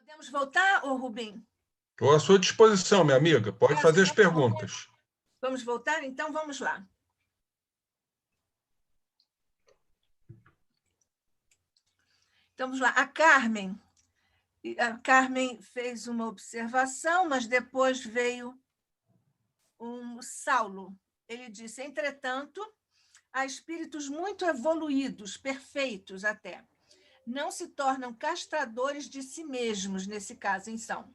Podemos voltar, ô Rubem? Estou à sua disposição, minha amiga. Pode fazer as perguntas. Vamos voltar? Então, vamos lá. Então, vamos lá. A Carmen fez uma observação, mas depois veio um Saulo. Ele disse, entretanto, há espíritos muito evoluídos, perfeitos até. Não se tornam castradores de si mesmos, nesse caso, em São.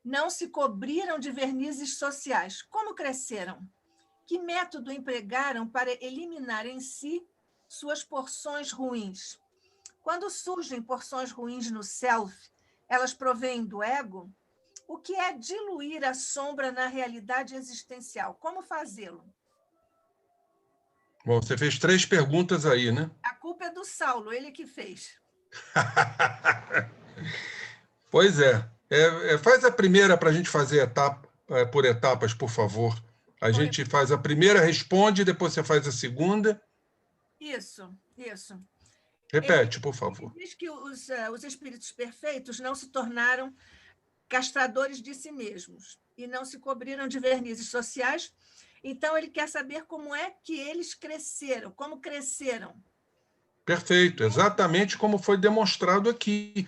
Não se cobriram de vernizes sociais. Como cresceram? Que método empregaram para eliminar em si suas porções ruins? Quando surgem porções ruins no self, elas provêm do ego? O que é diluir a sombra na realidade existencial? Como fazê-lo? Bom, você fez 3 perguntas aí, né? A culpa é do Saulo, ele que fez. Pois é. Faz a primeira para a gente fazer por etapas, por favor. A gente faz a primeira, responde, depois você faz a segunda. Isso. Repete, por favor. Ele diz que os espíritos perfeitos não se tornaram castradores de si mesmos e não se cobriram de vernizes sociais. Então, ele quer saber como é que eles cresceram, como cresceram. Perfeito, exatamente como foi demonstrado aqui.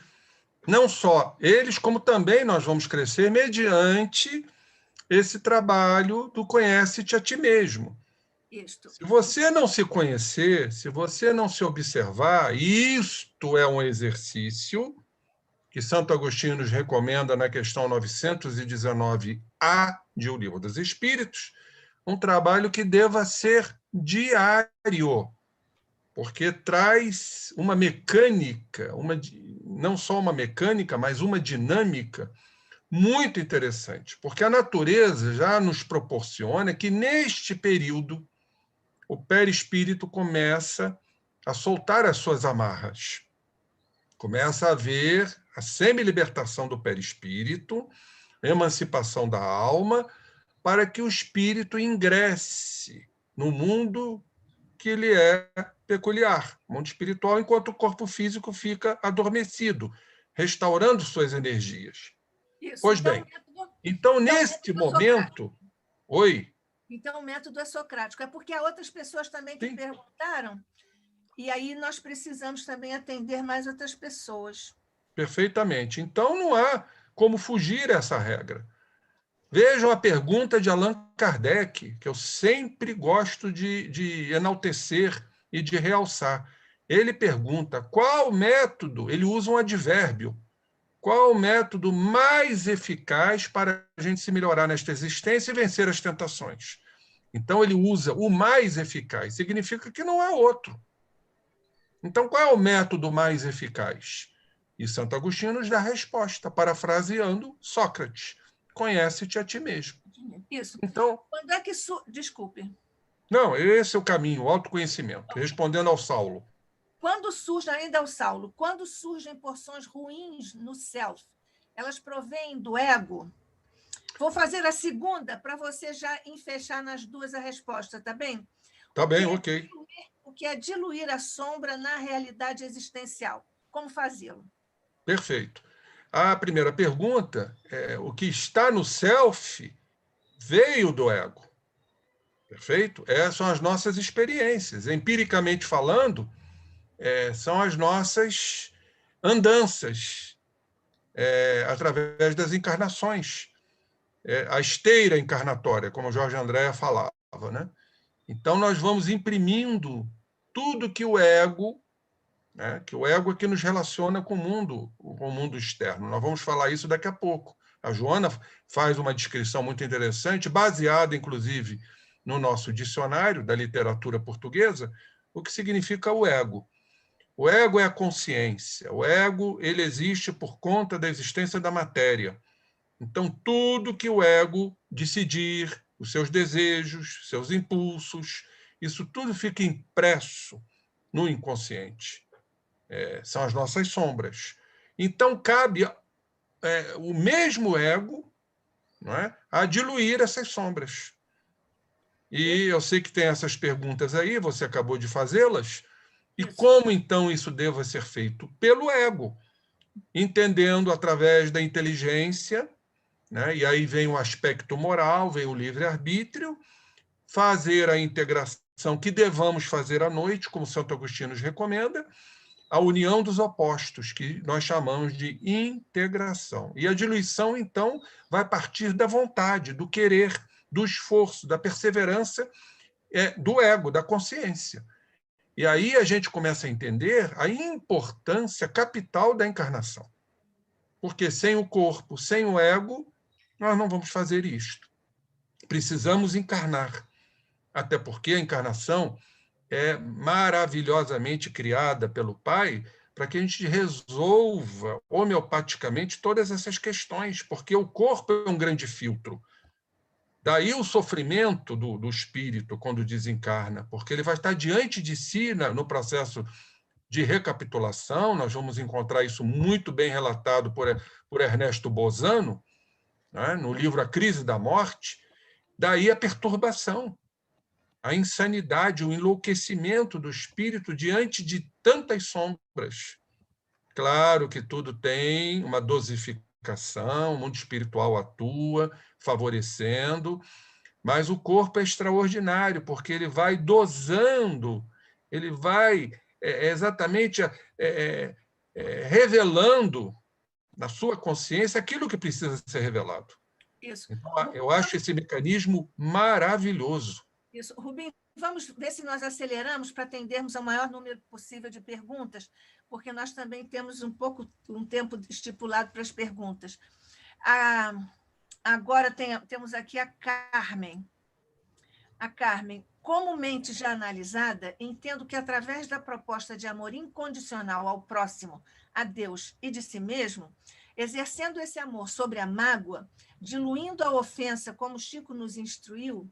Não só eles, como também nós vamos crescer mediante esse trabalho do conhece-te a ti mesmo. Isto. Se você não se conhecer, se você não se observar, isto é um exercício que Santo Agostinho nos recomenda na questão 919A de O Livro dos Espíritos, um trabalho que deva ser diário, porque traz uma mecânica, não só uma mecânica, mas uma dinâmica muito interessante, porque a natureza já nos proporciona que, neste período, o perispírito começa a soltar as suas amarras. Começa a haver a semi-libertação do perispírito, a emancipação da alma, para que o espírito ingresse no mundo que lhe é peculiar, mundo espiritual, enquanto o corpo físico fica adormecido, restaurando suas energias. Isso. Pois bem, então neste momento... Oi? Então, o método é socrático. É porque há outras pessoas também que perguntaram, e aí nós precisamos também atender mais outras pessoas. Perfeitamente. Então, não há como fugir essa regra. Vejam a pergunta de Allan Kardec, que eu sempre gosto de enaltecer e de realçar. Ele pergunta qual método, ele usa um advérbio, qual o método mais eficaz para a gente se melhorar nesta existência e vencer as tentações. Então, ele usa o mais eficaz, significa que não há outro. Então, qual é o método mais eficaz? E Santo Agostinho nos dá a resposta, parafraseando Sócrates. Conhece-te a ti mesmo. Isso. Então, quando é que... Desculpe. Não, esse é o caminho, o autoconhecimento. Respondendo ao Saulo. Ainda ao Saulo, quando surgem porções ruins no self, elas provêm do ego? Vou fazer a segunda para você já fechar nas duas a resposta, tá bem? Tá bem, ok. O que é diluir a sombra na realidade existencial? Como fazê-lo? Perfeito. A primeira pergunta é: o que está no self veio do ego. Perfeito? Essas são as nossas experiências. Empiricamente falando, são as nossas andanças através das encarnações. A esteira encarnatória, como Jorge André falava, né? Então, nós vamos imprimindo tudo que o ego é que nos relaciona com o mundo externo. Nós vamos falar isso daqui a pouco. A Joana faz uma descrição muito interessante, baseada, inclusive, no nosso dicionário da literatura portuguesa, o que significa o ego. O ego é a consciência. O ego ele existe por conta da existência da matéria. Então, tudo que o ego decidir, os seus desejos, seus impulsos, isso tudo fica impresso no inconsciente. São as nossas sombras. Então, cabe o mesmo ego, não é, a diluir essas sombras. E eu sei que tem essas perguntas aí, você acabou de fazê-las. E como, então, isso deva ser feito? Pelo ego. entendendo através da inteligência, né? E aí vem o aspecto moral, vem o livre-arbítrio, fazer a integração que devamos fazer à noite, como Santo Agostinho nos recomenda, a união dos opostos, que nós chamamos de integração. E a diluição, então, vai partir da vontade, do querer, do esforço, da perseverança, do ego, da consciência. E aí a gente começa a entender a importância capital da encarnação. Porque sem o corpo, sem o ego, nós não vamos fazer isto. Precisamos encarnar. Até porque a encarnação é maravilhosamente criada pelo Pai para que a gente resolva homeopaticamente todas essas questões, porque o corpo é um grande filtro. Daí o sofrimento do espírito quando desencarna, porque ele vai estar diante de si no processo de recapitulação. Nós vamos encontrar isso muito bem relatado por Ernesto Bozano, né, no livro A Crise da Morte. Daí a perturbação, a insanidade, o enlouquecimento do espírito diante de tantas sombras. Claro que tudo tem uma dosificação, o mundo espiritual atua, favorecendo, mas o corpo é extraordinário, porque ele vai dosando, ele vai exatamente revelando na sua consciência aquilo que precisa ser revelado. Isso. Então, eu acho esse mecanismo maravilhoso. Isso. Rubem, vamos ver se nós aceleramos para atendermos ao maior número possível de perguntas, porque nós também temos um tempo estipulado para as perguntas. Agora temos aqui a Carmen. A Carmen, comumente já analisada, entendo que através da proposta de amor incondicional ao próximo, a Deus e de si mesmo, exercendo esse amor sobre a mágoa, diluindo a ofensa, como Chico nos instruiu,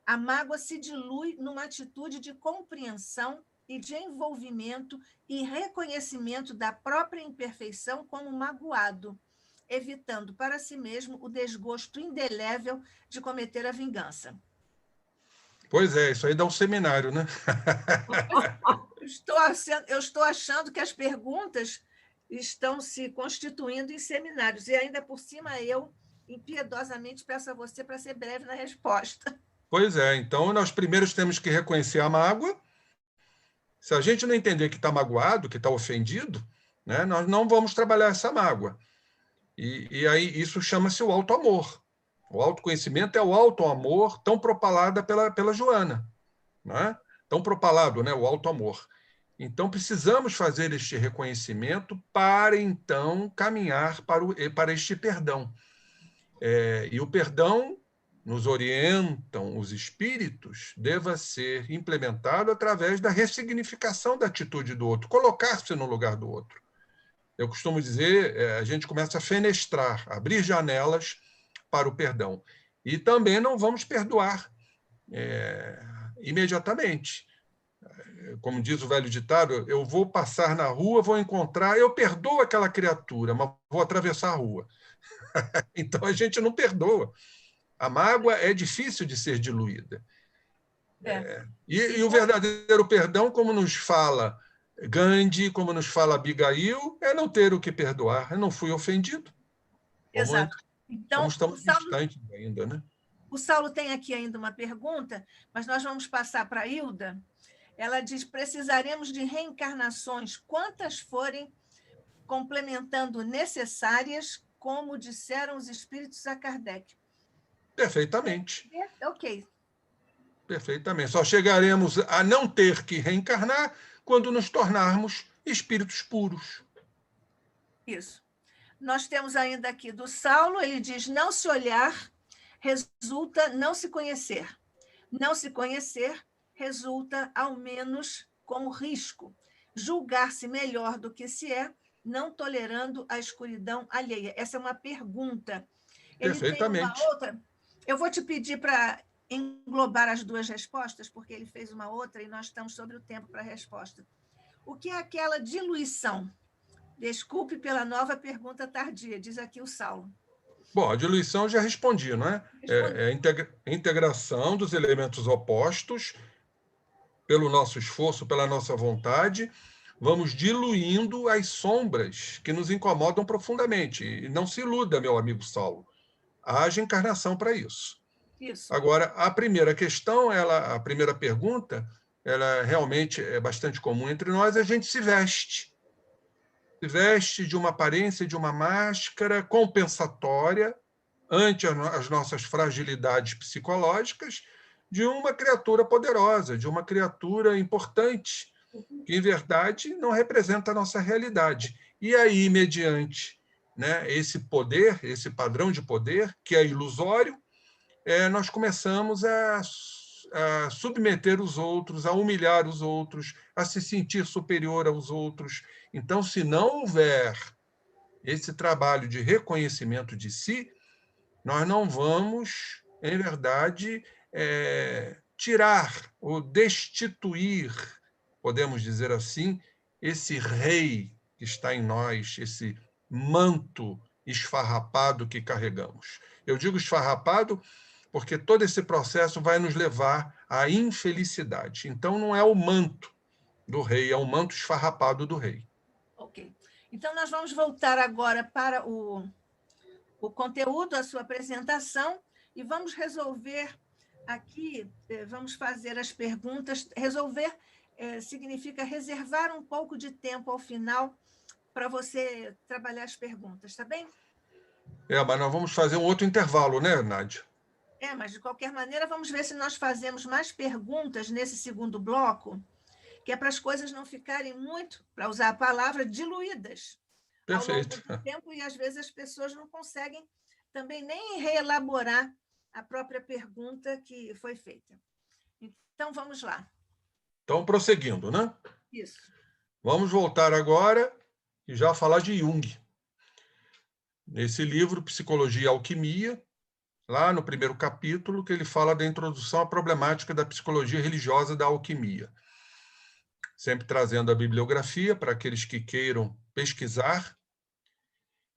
a mágoa se dilui numa atitude de compreensão e de envolvimento e reconhecimento da própria imperfeição como magoado, evitando para si mesmo o desgosto indelével de cometer a vingança. Pois é, isso aí dá um seminário, né? Eu estou achando que as perguntas estão se constituindo em seminários, e ainda por cima eu impiedosamente peço a você para ser breve na resposta. Pois é, então nós primeiros temos que reconhecer a mágoa. Se a gente não entender que está magoado, que está ofendido, né, nós não vamos trabalhar essa mágoa. E aí isso chama-se o auto-amor. O autoconhecimento é o auto-amor tão propalado pela Joana, né? Tão propalado, né, o auto-amor. Então, precisamos fazer este reconhecimento para, então, caminhar para este perdão. E o perdão, nos orientam os espíritos, deva ser implementado através da ressignificação da atitude do outro, colocar-se no lugar do outro. Eu costumo dizer, a gente começa a fenestrar, abrir janelas para o perdão. E também não vamos perdoar imediatamente. Como diz o velho ditado, eu vou passar na rua, vou encontrar, eu perdoo aquela criatura, mas vou atravessar a rua. Então a gente não perdoa. A mágoa é difícil de ser diluída. E o verdadeiro perdão, como nos fala Gandhi, como nos fala Abigail, é não ter o que perdoar. Eu não fui ofendido. Exato. Então, como estamos distantes ainda, né? O Saulo tem aqui ainda uma pergunta, mas nós vamos passar para a Hilda. Ela diz: precisaremos de reencarnações, quantas forem, complementando necessárias, como disseram os espíritos a Kardec. Perfeitamente. Ok. Perfeitamente. Só chegaremos a não ter que reencarnar quando nos tornarmos espíritos puros. Isso. Nós temos ainda aqui do Saulo, ele diz: não se olhar resulta não se conhecer. Não se conhecer resulta, ao menos, como risco. Julgar-se melhor do que se é, não tolerando a escuridão alheia. Essa é uma pergunta. Perfeitamente. Ele tem uma outra. Eu vou te pedir para englobar as duas respostas, porque ele fez uma outra e nós estamos sobre o tempo para a resposta. O que é aquela diluição? Desculpe pela nova pergunta tardia, diz aqui o Saulo. Bom, a diluição eu já respondi, não é? É a integração dos elementos opostos pelo nosso esforço, pela nossa vontade, vamos diluindo as sombras que nos incomodam profundamente. E não se iluda, meu amigo Saulo, haja encarnação para isso. Isso. Agora, a primeira questão, a primeira pergunta, ela realmente é bastante comum entre nós, a gente se veste. Se veste de uma aparência, de uma máscara compensatória ante as nossas fragilidades psicológicas, de uma criatura poderosa, de uma criatura importante, que, em verdade, não representa a nossa realidade. E aí, mediante, né, esse poder, esse padrão de poder, que é ilusório, nós começamos a submeter os outros, a humilhar os outros, a se sentir superior aos outros. Então, se não houver esse trabalho de reconhecimento de si, nós não vamos, em verdade, tirar ou destituir, podemos dizer assim, esse rei que está em nós, esse manto esfarrapado que carregamos. Eu digo esfarrapado porque todo esse processo vai nos levar à infelicidade. Então, não é o manto do rei, é o manto esfarrapado do rei. Ok. Então, nós vamos voltar agora para o conteúdo, a sua apresentação, e vamos resolver aqui, vamos fazer as perguntas. Resolver significa reservar um pouco de tempo ao final para você trabalhar as perguntas, tá bem? Mas nós vamos fazer um outro intervalo, né, Nádia? Mas de qualquer maneira, vamos ver se nós fazemos mais perguntas nesse segundo bloco, que é para as coisas não ficarem muito, para usar a palavra, diluídas ao longo Perfeito. do tempo, e às vezes as pessoas não conseguem também nem reelaborar a própria pergunta que foi feita. Então, vamos lá. Então, prosseguindo, né? Isso. Vamos voltar agora e já falar de Jung. Nesse livro, Psicologia e Alquimia, lá no primeiro capítulo, que ele fala da introdução à problemática da psicologia religiosa da alquimia. Sempre trazendo a bibliografia para aqueles que queiram pesquisar.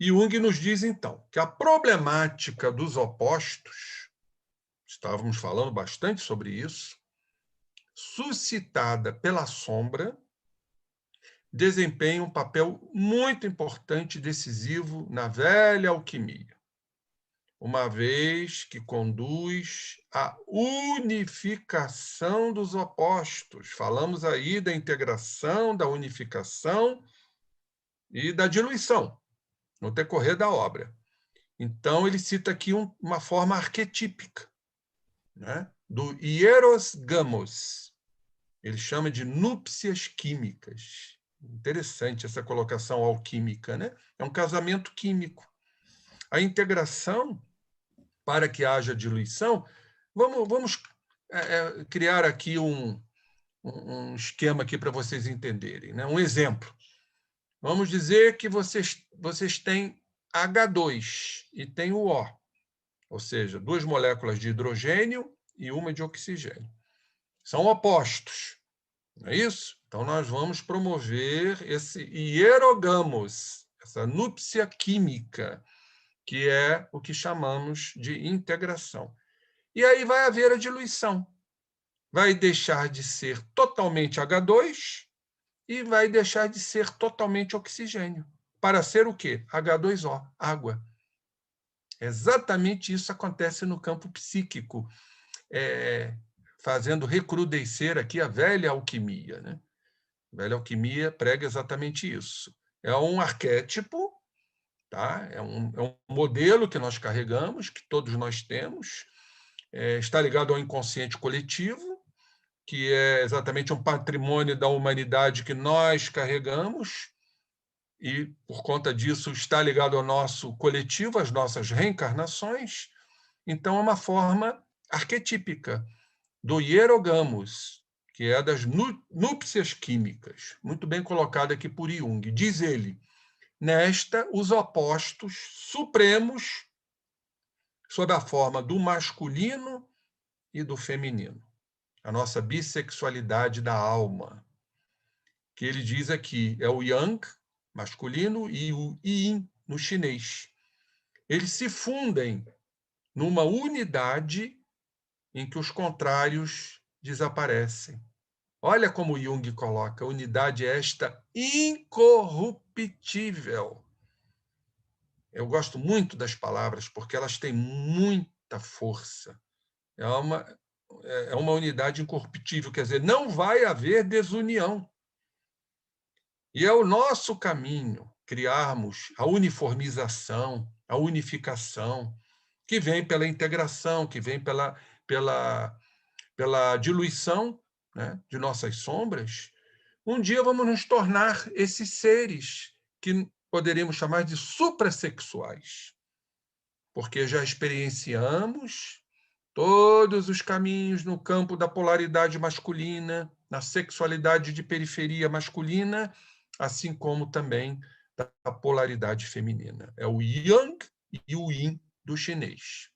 E Jung nos diz, então, que a problemática dos opostos, estávamos falando bastante sobre isso, suscitada pela sombra, desempenha um papel muito importante e decisivo na velha alquimia, uma vez que conduz à unificação dos opostos. Falamos aí da integração, da unificação e da diluição no decorrer da obra. Então, ele cita aqui uma forma arquetípica, né, do hieros gamos. Ele chama de núpcias químicas. Interessante essa colocação alquímica, né? É um casamento químico. A integração, para que haja diluição, vamos criar aqui um esquema aqui para vocês entenderem, né? Um exemplo. Vamos dizer que vocês têm H2 e tem o O, ou seja, 2 moléculas de hidrogênio e uma de oxigênio. São opostos, não é isso? Então, nós vamos promover esse hierogamos, essa núpcia química, que é o que chamamos de integração. E aí vai haver a diluição. Vai deixar de ser totalmente H2 e vai deixar de ser totalmente oxigênio. Para ser o quê? H2O, água. Exatamente isso acontece no campo psíquico, fazendo recrudescer aqui a velha alquimia, né? A velha alquimia prega exatamente isso. É um arquétipo, tá? É um modelo que nós carregamos, que todos nós temos, está ligado ao inconsciente coletivo, que é exatamente um patrimônio da humanidade que nós carregamos, e, por conta disso, está ligado ao nosso coletivo, às nossas reencarnações. Então, é uma forma arquetípica do hierogamos, que é das núpcias químicas, muito bem colocada aqui por Jung. Diz ele, nesta, os opostos supremos sob a forma do masculino e do feminino, a nossa bissexualidade da alma, que ele diz aqui é o yang, masculino, e o yin, no chinês. Eles se fundem numa unidade em que os contrários desaparecem. Olha como Jung coloca, a unidade é esta incorruptível. Eu gosto muito das palavras, porque elas têm muita força. É uma unidade incorruptível, quer dizer, não vai haver desunião. E é o nosso caminho criarmos a uniformização, a unificação, que vem pela integração, que vem pela diluição, né, de nossas sombras. Um dia vamos nos tornar esses seres que poderíamos chamar de suprassexuais, porque já experienciamos todos os caminhos no campo da polaridade masculina, na sexualidade de periferia masculina, assim como também da polaridade feminina. É o Yang e o Yin do chinês.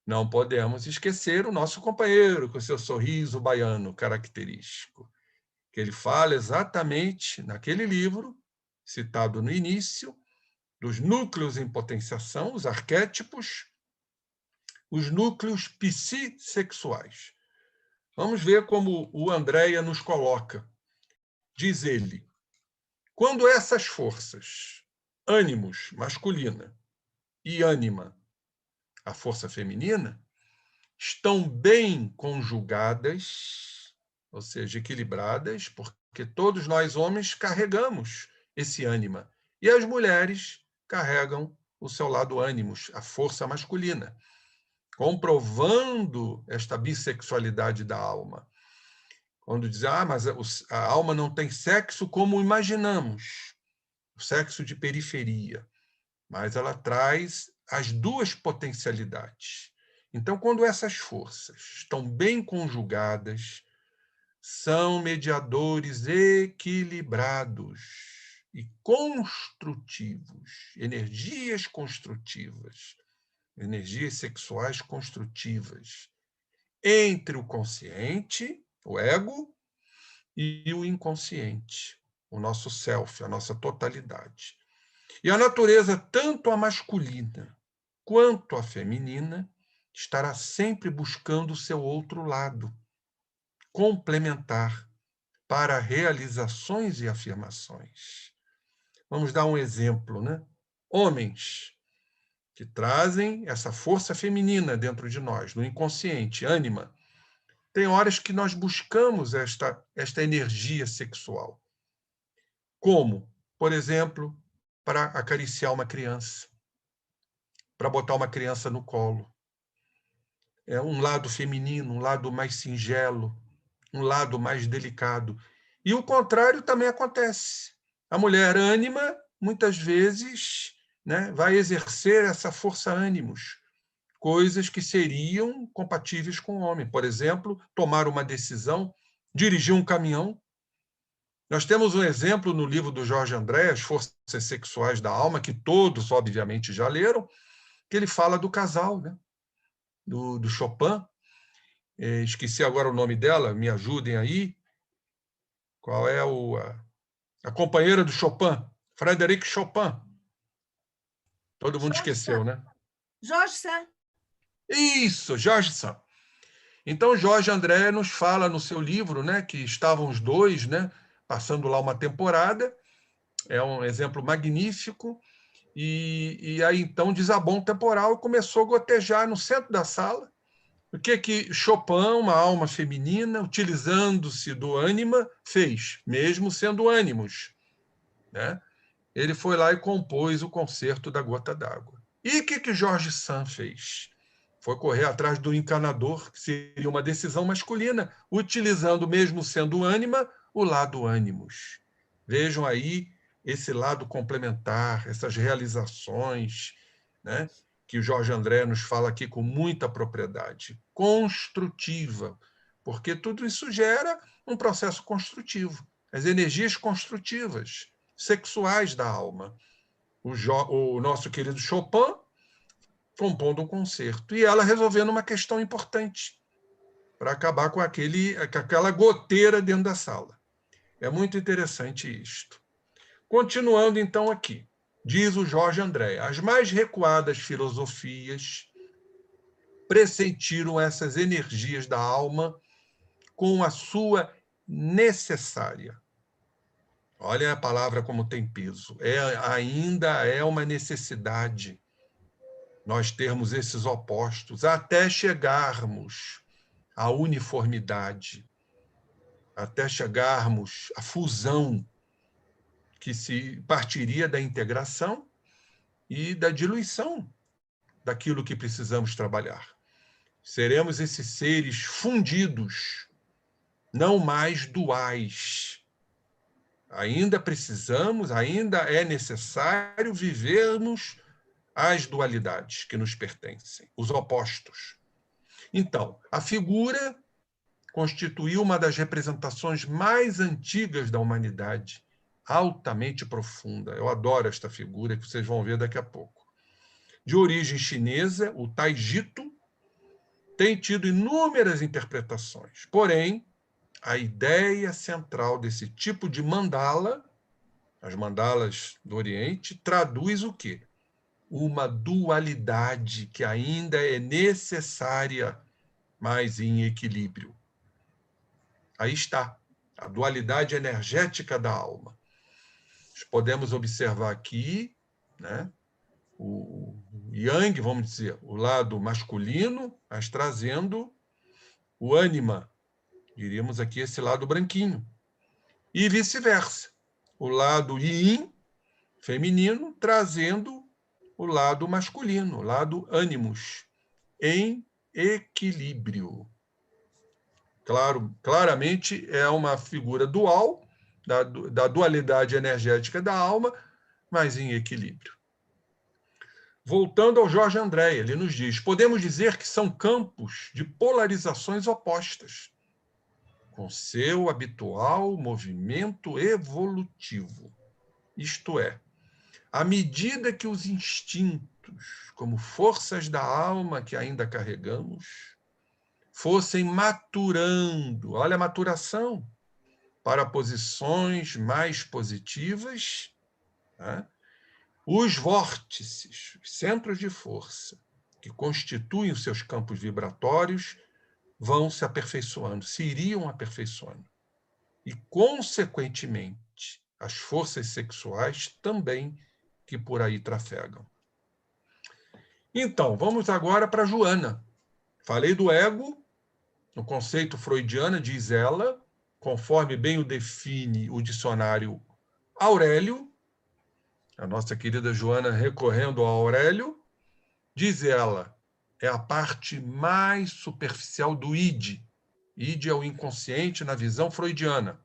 Não podemos esquecer o nosso companheiro, com seu sorriso baiano característico, que ele fala exatamente naquele livro, citado no início, dos núcleos em potenciação, os arquétipos, os núcleos psissexuais. Vamos ver como o Andréia nos coloca. Diz ele, quando essas forças, ânimos, masculina, e ânima, a força feminina, estão bem conjugadas, ou seja, equilibradas, porque todos nós homens carregamos esse ânima, e as mulheres carregam o seu lado ânimos, a força masculina, comprovando esta bissexualidade da alma. Quando diz, mas a alma não tem sexo como imaginamos, o sexo de periferia, mas ela traz as duas potencialidades. Então, quando essas forças estão bem conjugadas, são mediadores equilibrados e construtivos, energias construtivas, energias sexuais construtivas, entre o consciente, o ego, e o inconsciente, o nosso self, a nossa totalidade. E a natureza, tanto a masculina quanto a feminina, estará sempre buscando o seu outro lado, complementar, para realizações e afirmações. Vamos dar um exemplo, né? Homens que trazem essa força feminina dentro de nós, no inconsciente, ânima. Tem horas que nós buscamos esta energia sexual. Como, por exemplo, para acariciar uma criança, para botar uma criança no colo. É um lado feminino, um lado mais singelo, um lado mais delicado. E o contrário também acontece. A mulher ânima, muitas vezes, né, vai exercer essa força ânimos, coisas que seriam compatíveis com o homem. Por exemplo, tomar uma decisão, dirigir um caminhão. Nós temos um exemplo no livro do Jorge André, As Forças Sexuais da Alma, que todos, obviamente, já leram, que ele fala do casal, né? do Chopin. Esqueci agora o nome dela, me ajudem aí. Qual é a companheira do Chopin? Frédéric Chopin. Todo mundo esqueceu, né? Jorge Sand. Isso, Jorge Sand. Então, Jorge André nos fala no seu livro, né, que estavam os dois, né, passando lá uma temporada. É um exemplo magnífico. E aí, então, desabou um temporal e começou a gotejar no centro da sala. O que Chopin, uma alma feminina, utilizando-se do ânima, fez, mesmo sendo ânimos, né? Ele foi lá e compôs o concerto da Gota d'Água. E o que Jorge Sand fez? Foi correr atrás do encanador, que seria uma decisão masculina, utilizando, mesmo sendo ânima, o lado ânimos. Vejam aí esse lado complementar, essas realizações, né, que o Jorge André nos fala aqui com muita propriedade. Construtiva, porque tudo isso gera um processo construtivo, as energias construtivas, sexuais da alma. O nosso querido Chopin compondo um concerto, e ela resolvendo uma questão importante para acabar com aquela goteira dentro da sala. É muito interessante isto. Continuando, então, aqui. Diz o Jorge André, as mais recuadas filosofias pressentiram essas energias da alma com a sua necessária. Olha a palavra como tem peso. Ainda é uma necessidade nós termos esses opostos até chegarmos à uniformidade, até chegarmos à fusão que se partiria da integração e da diluição daquilo que precisamos trabalhar. Seremos esses seres fundidos, não mais duais. Ainda precisamos, ainda é necessário vivermos as dualidades que nos pertencem, os opostos. Então, a figura constituiu uma das representações mais antigas da humanidade, altamente profunda. Eu adoro esta figura, que vocês vão ver daqui a pouco. De origem chinesa, o Taijito tem tido inúmeras interpretações. Porém, a ideia central desse tipo de mandala, as mandalas do Oriente, traduz o quê? Uma dualidade que ainda é necessária, mas em equilíbrio. Aí está, a dualidade energética da alma. Podemos observar aqui, né, o yang, vamos dizer, o lado masculino, mas trazendo o ânima, diríamos aqui esse lado branquinho. E vice-versa, o lado yin, feminino, trazendo o lado masculino, o lado ânimos, em equilíbrio. Claro, claramente é uma figura dual, da dualidade energética da alma, mas em equilíbrio. Voltando ao Jorge André, ele nos diz: podemos dizer que são campos de polarizações opostas, com seu habitual movimento evolutivo. Isto é, à medida que os instintos, como forças da alma que ainda carregamos, fossem maturando, olha a maturação, para posições mais positivas, né? Os vórtices, os centros de força, que constituem os seus campos vibratórios, vão se aperfeiçoando, se iriam aperfeiçoando. E, consequentemente, as forças sexuais também que por aí trafegam. Então, vamos agora para Joana. Falei do ego, no conceito freudiano, diz ela, conforme bem o define o dicionário Aurélio, a nossa querida Joana recorrendo ao Aurélio, diz ela, é a parte mais superficial do id. Id é o inconsciente na visão freudiana.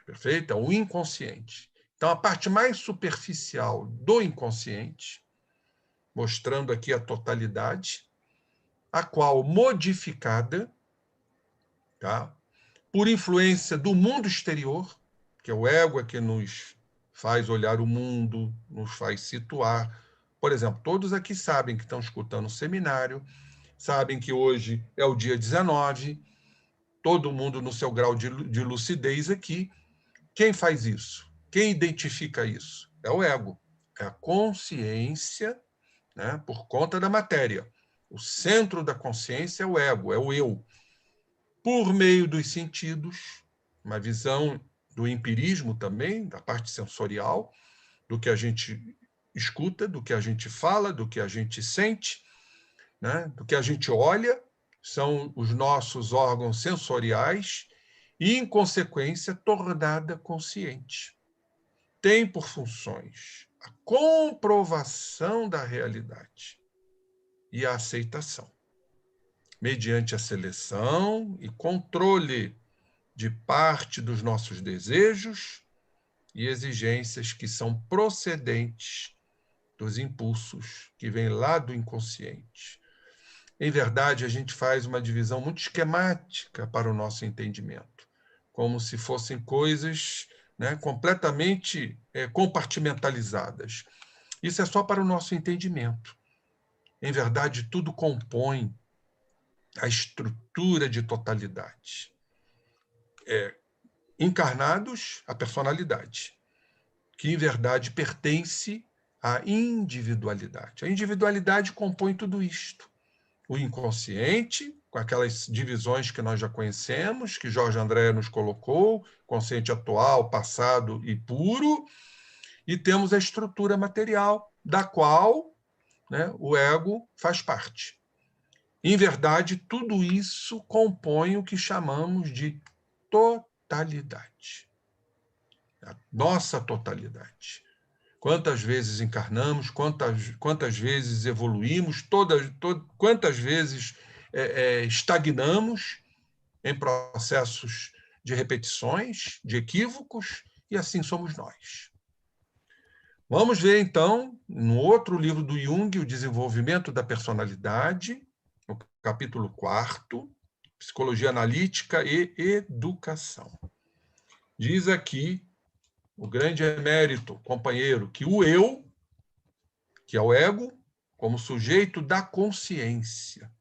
Perfeito? É o inconsciente. Então, a parte mais superficial do inconsciente, mostrando aqui a totalidade, a qual modificada, tá, por influência do mundo exterior, que é o ego que nos faz olhar o mundo, nos faz situar. Por exemplo, todos aqui sabem que estão escutando o seminário, sabem que hoje é o dia 19, todo mundo no seu grau de lucidez aqui. Quem faz isso? Quem identifica isso? É o ego, é a consciência, né, por conta da matéria. O centro da consciência é o ego, é o eu. Por meio dos sentidos, uma visão do empirismo também, da parte sensorial, do que a gente escuta, do que a gente fala, do que a gente sente, né, do que a gente olha, são os nossos órgãos sensoriais e, em consequência, tornada consciente. Tem por funções a comprovação da realidade e a aceitação, mediante a seleção e controle de parte dos nossos desejos e exigências que são procedentes dos impulsos que vêm lá do inconsciente. Em verdade, a gente faz uma divisão muito esquemática para o nosso entendimento, como se fossem coisas, né, completamente compartimentalizadas. Isso é só para o nosso entendimento. Em verdade, tudo compõe a estrutura de totalidade. Encarnados, a personalidade, que, em verdade, pertence à individualidade. A individualidade compõe tudo isto. O inconsciente, com aquelas divisões que nós já conhecemos, que Jorge André nos colocou, consciente atual, passado e puro, e temos a estrutura material, da qual, né, o ego faz parte. Em verdade, tudo isso compõe o que chamamos de totalidade. A nossa totalidade. Quantas vezes encarnamos, quantas vezes evoluímos, quantas vezes estagnamos em processos de repetições, de equívocos, e assim somos nós. Vamos ver, então, no outro livro do Jung, O Desenvolvimento da Personalidade, no capítulo 4, Psicologia Analítica e Educação. Diz aqui o grande emérito, companheiro, que o eu, que é o ego, como sujeito da consciência.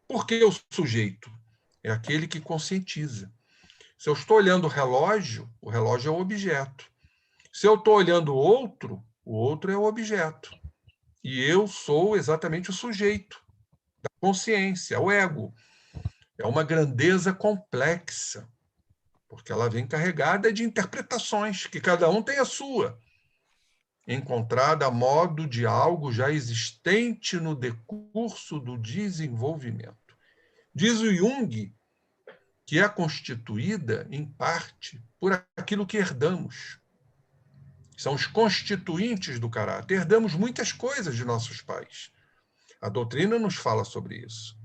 Por que o sujeito? É aquele que conscientiza. Se eu estou olhando o relógio é o objeto. Se eu estou olhando o outro é o objeto. E eu sou exatamente o sujeito da consciência, o ego. É uma grandeza complexa, porque ela vem carregada de interpretações, que cada um tem a sua, encontrada a modo de algo já existente no decurso do desenvolvimento. Diz o Jung que é constituída, em parte, por aquilo que herdamos. São os constituintes do caráter. Herdamos muitas coisas de nossos pais. A doutrina nos fala sobre isso.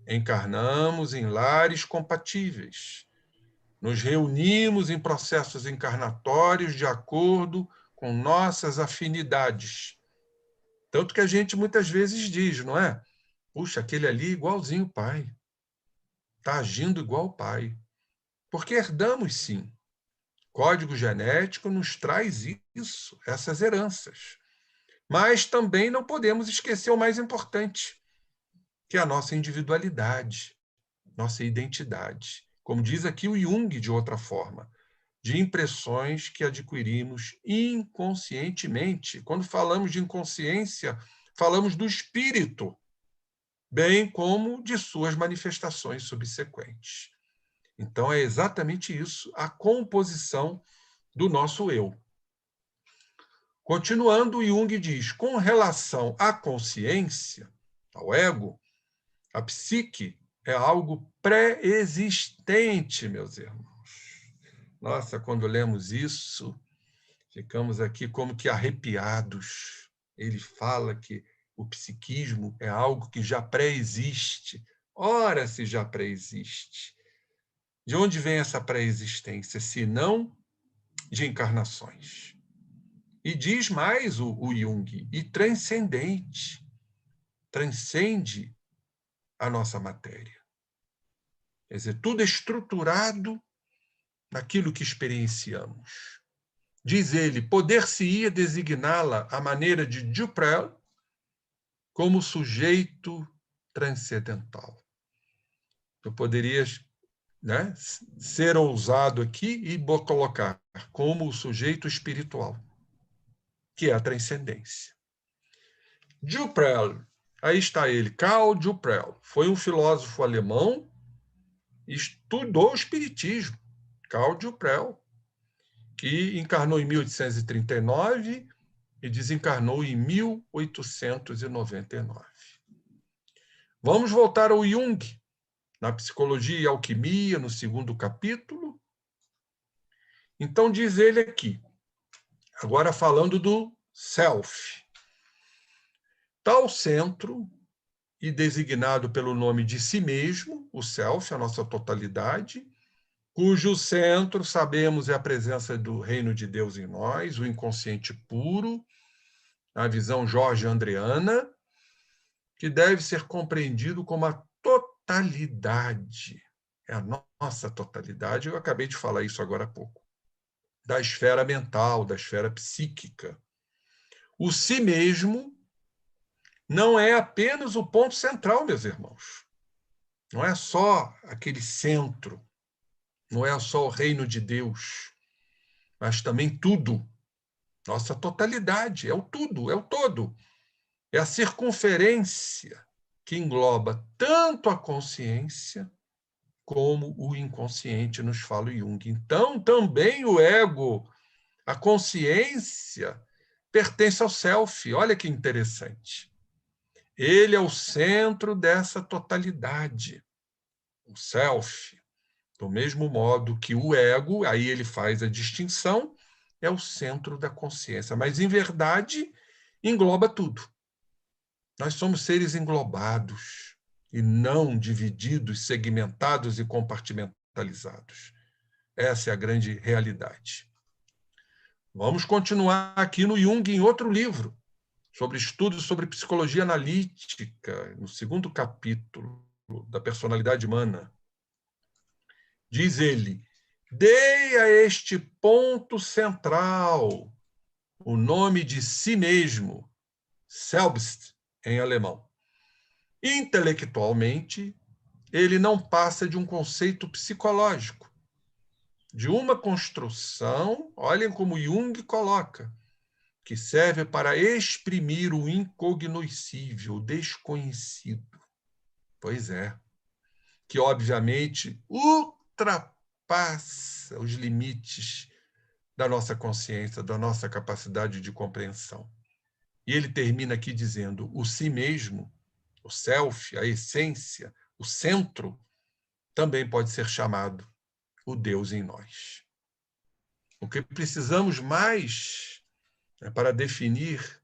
Encarnamos em lares compatíveis. Nos reunimos em processos encarnatórios de acordo com nossas afinidades. Tanto que a gente muitas vezes diz, não é? Puxa, aquele ali é igualzinho o pai. Está agindo igual o pai. Porque herdamos, sim. Código genético nos traz isso, essas heranças. Mas também não podemos esquecer o mais importante, que é a nossa individualidade, nossa identidade. Como diz aqui o Jung, de outra forma, de impressões que adquirimos inconscientemente. Quando falamos de inconsciência, falamos do espírito, bem como de suas manifestações subsequentes. Então, é exatamente isso, a composição do nosso eu. Continuando, Jung diz, com relação à consciência, ao ego, a psique é algo pré-existente, meus irmãos. Nossa, quando lemos isso, ficamos aqui como que arrepiados. Ele fala que o psiquismo é algo que já pré-existe. Ora, se já pré-existe. De onde vem essa pré-existência, se não de encarnações? E diz mais o Jung, e transcendente, transcende a nossa matéria. Quer dizer, tudo é estruturado naquilo que experienciamos. Diz ele, poder-se-ia designá-la à maneira de Duprel como sujeito transcendental. Eu poderia, né, ser ousado aqui e colocar como o sujeito espiritual, que é a transcendência. Duprel, aí está ele, Karl Duprel, foi um filósofo alemão, estudou o espiritismo, Karl Duprel, que encarnou em 1839 e desencarnou em 1899. Vamos voltar ao Jung, na Psicologia e Alquimia, no 2º capítulo. Então, diz ele aqui, agora falando do self. Tal centro, e designado pelo nome de si mesmo, o self, a nossa totalidade, cujo centro, sabemos, é a presença do reino de Deus em nós, o inconsciente puro, a visão Jorge Andreana, que deve ser compreendido como a totalidade, é a nossa totalidade, eu acabei de falar isso agora há pouco, da esfera mental, da esfera psíquica. O si mesmo não é apenas o ponto central, meus irmãos. Não é só aquele centro, não é só o reino de Deus, mas também tudo. Nossa totalidade, é o tudo, é o todo. É a circunferência que engloba tanto a consciência como o inconsciente, nos fala Jung. Então, também o ego, a consciência, pertence ao self. Olha que interessante. Ele é o centro dessa totalidade, o self. Do mesmo modo que o ego, aí ele faz a distinção, é o centro da consciência. Mas, em verdade, engloba tudo. Nós somos seres englobados e não divididos, segmentados e compartimentalizados. Essa é a grande realidade. Vamos continuar aqui no Jung, em outro livro, sobre estudos sobre psicologia analítica, no segundo capítulo da personalidade humana. Diz ele: dei a este ponto central o nome de si mesmo, Selbst, em alemão. Intelectualmente, ele não passa de um conceito psicológico, de uma construção, olhem como Jung coloca, que serve para exprimir o incognoscível, o desconhecido. Pois é, que obviamente ultrapassa os limites da nossa consciência, da nossa capacidade de compreensão. E ele termina aqui dizendo: o si mesmo, o self, a essência, o centro, também pode ser chamado o Deus em nós. O que precisamos mais é para definir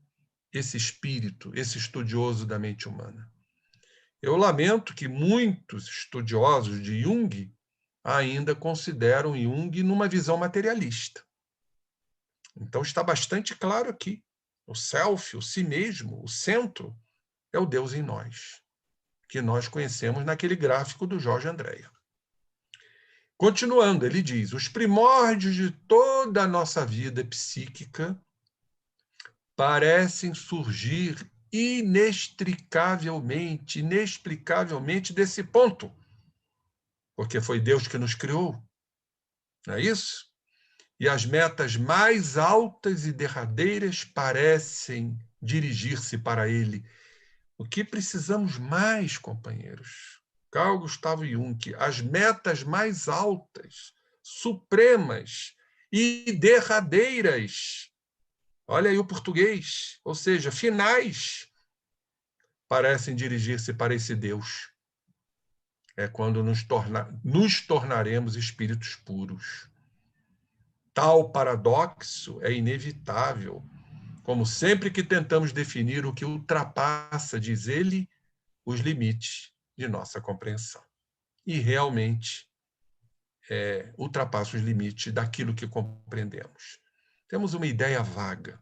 esse espírito, esse estudioso da mente humana. Eu lamento que muitos estudiosos de Jung ainda consideram Jung numa visão materialista. Então está bastante claro aqui. O self, o si mesmo, o centro, é o Deus em nós, que nós conhecemos naquele gráfico do Jorge Andréa. Continuando, ele diz: os primórdios de toda a nossa vida psíquica parecem surgir inexplicavelmente desse ponto, porque foi Deus que nos criou, não é isso? E as metas mais altas e derradeiras parecem dirigir-se para ele. O que precisamos mais, companheiros? Carl Gustav Jung, as metas mais altas, supremas e derradeiras. Olha aí o português, ou seja, finais, parecem dirigir-se para esse Deus. É quando nos tornaremos espíritos puros. Tal paradoxo é inevitável, como sempre que tentamos definir o que ultrapassa, diz ele, os limites de nossa compreensão. E realmente ultrapassa os limites daquilo que compreendemos. Temos uma ideia vaga,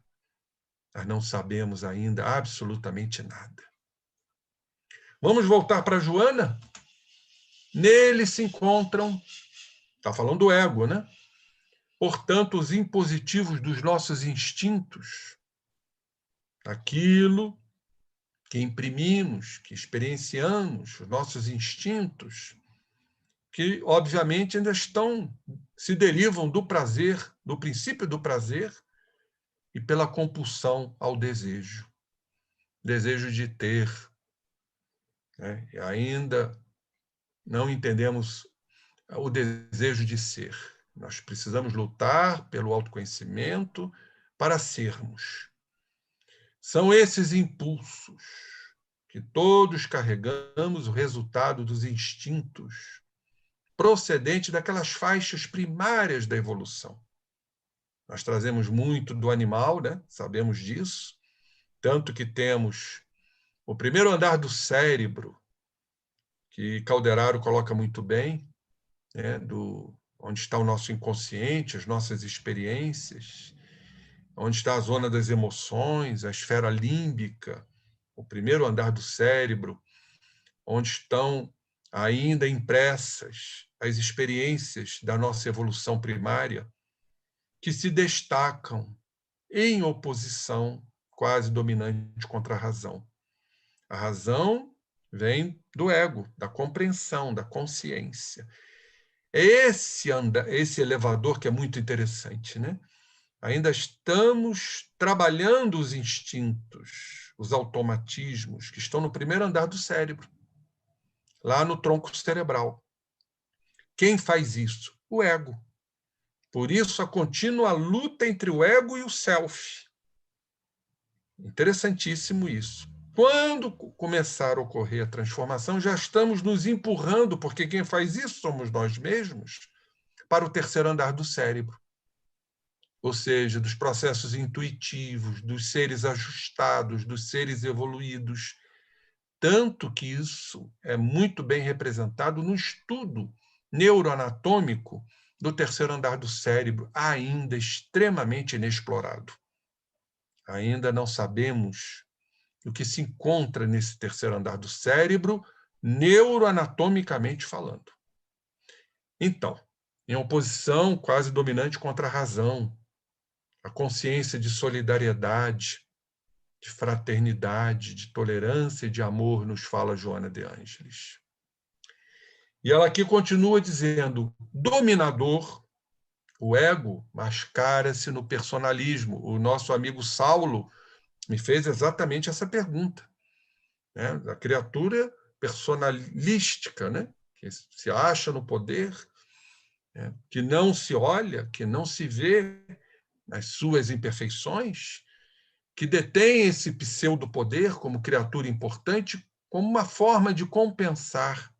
mas não sabemos ainda absolutamente nada. Vamos voltar para Joana? Nele se encontram, está falando do ego, né? Portanto, os impositivos dos nossos instintos, aquilo que imprimimos, que experienciamos, os nossos instintos, que obviamente ainda se derivam do prazer, do princípio do prazer e pela compulsão ao desejo de ter, né? E ainda não entendemos o desejo de ser. Nós precisamos lutar pelo autoconhecimento para sermos. São esses impulsos que todos carregamos, o resultado dos instintos, procedente daquelas faixas primárias da evolução. Nós trazemos muito do animal, né? Sabemos disso, tanto que temos o primeiro andar do cérebro, que Calderaro coloca muito bem, né? Onde está o nosso inconsciente, as nossas experiências, onde está a zona das emoções, a esfera límbica, o primeiro andar do cérebro, onde estão ainda impressas as experiências da nossa evolução primária, que se destacam em oposição quase dominante contra a razão. A razão vem do ego, da compreensão, da consciência. É esse elevador que é muito interessante, né? Ainda estamos trabalhando os instintos, os automatismos que estão no primeiro andar do cérebro, lá no tronco cerebral. Quem faz isso? O ego. Por isso, a contínua luta entre o ego e o self. Interessantíssimo isso. Quando começar a ocorrer a transformação, já estamos nos empurrando, porque quem faz isso somos nós mesmos, para o terceiro andar do cérebro. Ou seja, dos processos intuitivos, dos seres ajustados, dos seres evoluídos. Tanto que isso é muito bem representado no estudo neuroanatômico do terceiro andar do cérebro, ainda extremamente inexplorado. Ainda não sabemos o que se encontra nesse terceiro andar do cérebro, neuroanatomicamente falando. Então, em oposição quase dominante contra a razão, a consciência de solidariedade, de fraternidade, de tolerância e de amor, nos fala Joana de Ângeles. E ela aqui continua dizendo, dominador, o ego mascara-se no personalismo. O nosso amigo Saulo me fez exatamente essa pergunta, né? A criatura personalística, né? Que se acha no poder, né? Que não se olha, que não se vê nas suas imperfeições, que detém esse pseudo-poder como criatura importante, como uma forma de compensar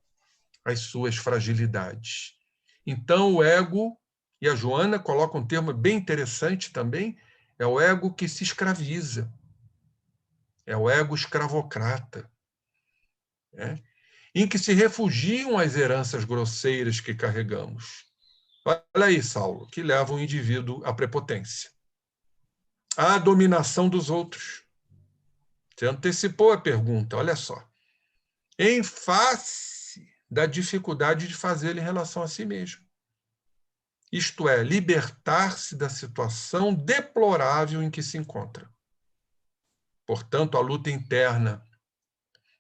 as suas fragilidades. Então, o ego, e a Joana coloca um termo bem interessante também, é o ego que se escraviza, é o ego escravocrata, né? Em que se refugiam as heranças grosseiras que carregamos. Olha aí, Saulo, que leva o indivíduo à prepotência, à dominação dos outros. Você antecipou a pergunta, olha só. Em face da dificuldade de fazê-lo em relação a si mesmo. Isto é, libertar-se da situação deplorável em que se encontra. Portanto, a luta interna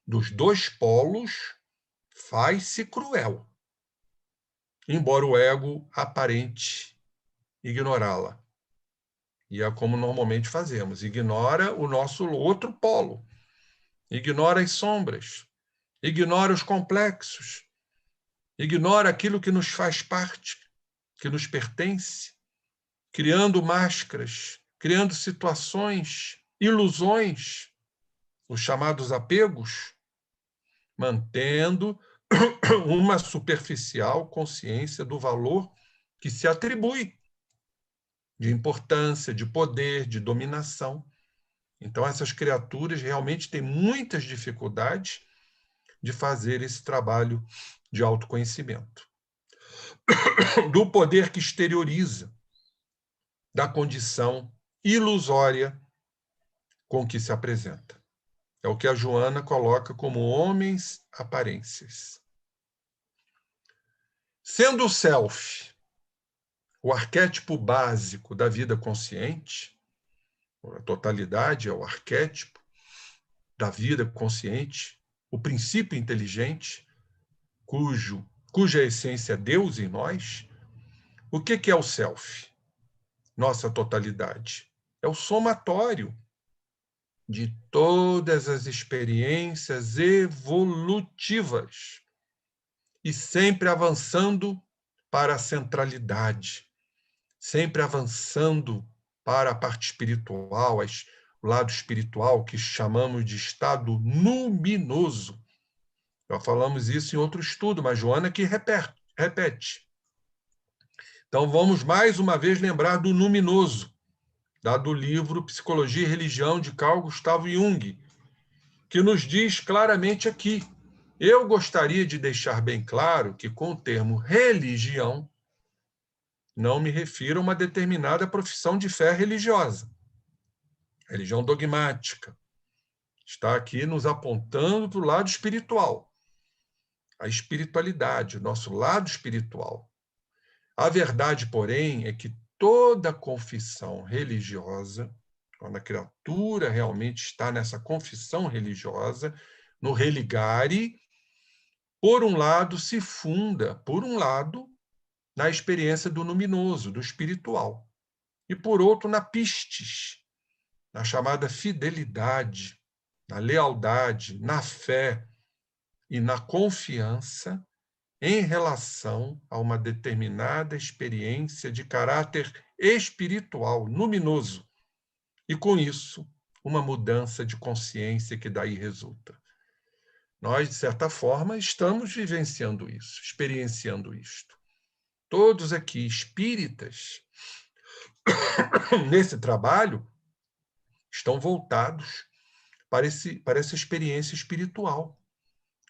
dos dois polos faz-se cruel, embora o ego aparente ignorá-la. E é como normalmente fazemos, ignora o nosso outro polo, ignora as sombras, ignora os complexos, ignora aquilo que nos faz parte, que nos pertence, criando máscaras, criando situações, ilusões, os chamados apegos, mantendo uma superficial consciência do valor que se atribui, de importância, de poder, de dominação. Então, essas criaturas realmente têm muitas dificuldades de fazer esse trabalho de autoconhecimento. Do poder que exterioriza, da condição ilusória com que se apresenta. É o que a Joana coloca como homens aparências. Sendo o self o arquétipo básico da vida consciente, a totalidade é o arquétipo da vida consciente, o princípio inteligente, cuja essência é Deus em nós, o que é o self? Nossa totalidade. É o somatório de todas as experiências evolutivas e sempre avançando para a centralidade, sempre avançando para a parte espiritual, o lado espiritual que chamamos de estado luminoso. Já falamos isso em outro estudo, mas Joana que repete. Então vamos mais uma vez lembrar do luminoso, do livro Psicologia e Religião, de Carl Gustav Jung, que nos diz claramente aqui. Eu gostaria de deixar bem claro que, com o termo religião, não me refiro a uma determinada profissão de fé religiosa. Religião dogmática. Está aqui nos apontando para o lado espiritual. A espiritualidade, o nosso lado espiritual. A verdade, porém, é que toda confissão religiosa, quando a criatura realmente está nessa confissão religiosa, no religare, por um lado, se funda, por um lado, na experiência do luminoso, do espiritual, e por outro, na pistis, na chamada fidelidade, na lealdade, na fé e na confiança em relação a uma determinada experiência de caráter espiritual, luminoso, e, com isso, uma mudança de consciência que daí resulta. Nós, de certa forma, estamos vivenciando isso, experienciando isto. Todos aqui espíritas, nesse trabalho, estão voltados para essa experiência espiritual.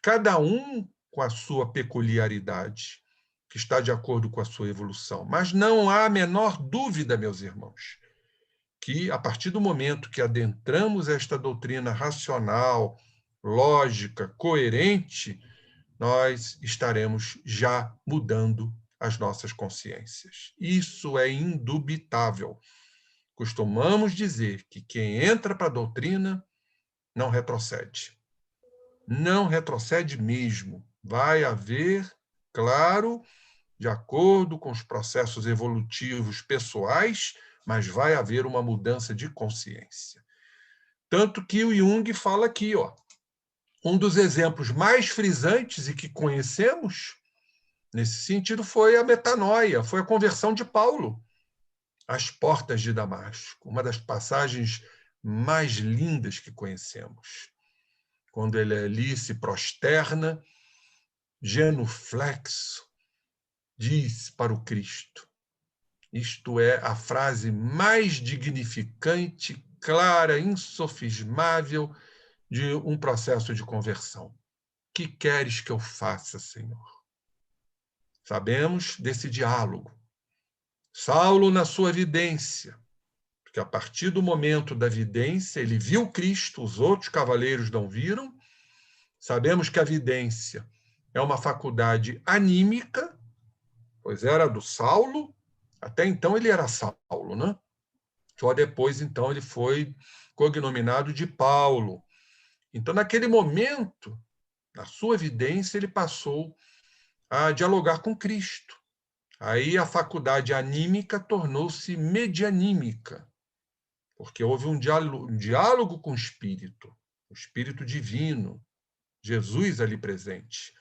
Cada um com a sua peculiaridade, que está de acordo com a sua evolução. Mas não há a menor dúvida, meus irmãos, que, a partir do momento que adentramos esta doutrina racional, lógica, coerente, nós estaremos já mudando as nossas consciências. Isso é indubitável. Costumamos dizer que quem entra para a doutrina não retrocede. Não retrocede mesmo. Vai haver, claro, de acordo com os processos evolutivos pessoais, mas vai haver uma mudança de consciência. Tanto que o Jung fala aqui, ó, um dos exemplos mais frisantes e que conhecemos, nesse sentido, foi a metanoia, foi a conversão de Paulo às portas de Damasco, uma das passagens mais lindas que conhecemos. Quando ele ali se prosterna, genuflexo, diz para o Cristo. Isto é a frase mais dignificante, clara, insofismável de um processo de conversão. Que queres que eu faça, Senhor? Sabemos desse diálogo. Saulo, na sua vidência, porque a partir do momento da vidência, ele viu Cristo, os outros cavaleiros não viram. Sabemos que a vidência é uma faculdade anímica, pois era do Saulo, até então ele era Saulo, né? Só depois, então, ele foi cognominado de Paulo. Então, naquele momento, na sua vidência, ele passou a dialogar com Cristo. Aí a faculdade anímica tornou-se medianímica, porque houve um diálogo com o Espírito divino, Jesus ali presente.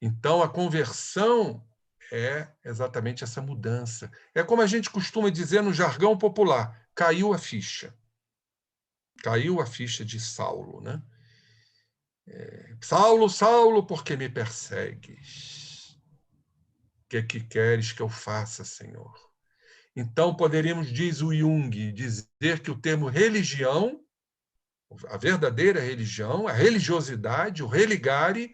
Então, a conversão é exatamente essa mudança. É como a gente costuma dizer no jargão popular, caiu a ficha. Caiu a ficha de Saulo, né? Saulo, Saulo, por que me persegues? O que é que queres que eu faça, Senhor? Então, poderíamos, diz o Jung, dizer que o termo religião, a verdadeira religião, a religiosidade, o religare,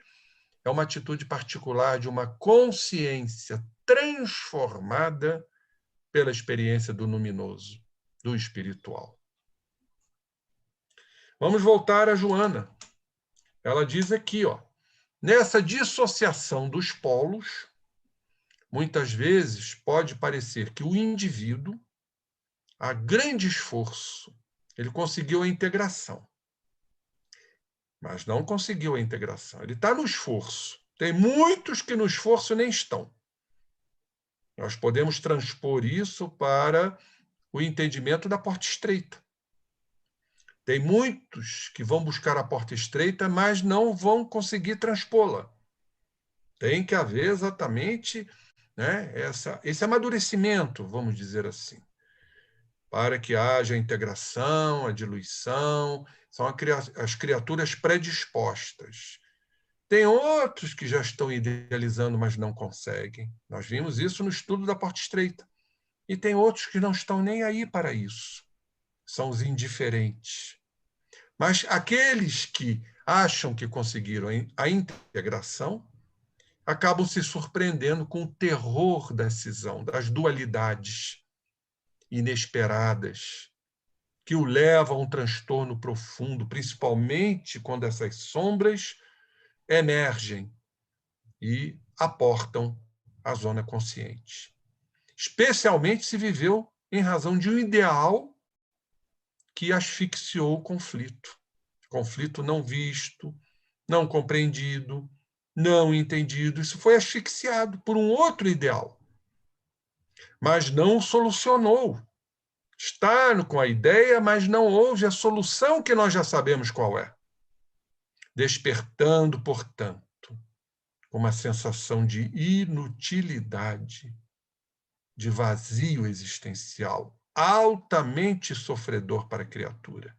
é uma atitude particular de uma consciência transformada pela experiência do luminoso, do espiritual. Vamos voltar a Joana. Ela diz aqui, ó, nessa dissociação dos polos, muitas vezes pode parecer que o indivíduo, a grande esforço, ele conseguiu a integração. Mas não conseguiu a integração. Ele está no esforço. Tem muitos que no esforço nem estão. Nós podemos transpor isso para o entendimento da porta estreita. Tem muitos que vão buscar a porta estreita, mas não vão conseguir transpô-la. Tem que haver exatamente, né, esse amadurecimento, vamos dizer assim, para que haja a integração, a diluição, são as criaturas predispostas. Tem outros que já estão idealizando, mas não conseguem. Nós vimos isso no estudo da porta estreita. E tem outros que não estão nem aí para isso. São os indiferentes. Mas aqueles que acham que conseguiram a integração acabam se surpreendendo com o terror da cisão, das dualidades inesperadas, que o levam a um transtorno profundo, principalmente quando essas sombras emergem e aportam a zona consciente. Especialmente se viveu em razão de um ideal que asfixiou o conflito. Conflito não visto, não compreendido, não entendido. Isso foi asfixiado por um outro ideal. Mas não solucionou Está com a ideia, mas não ouve a solução que nós já sabemos qual é. Despertando, portanto, com uma sensação de inutilidade, de vazio existencial, altamente sofredor para a criatura,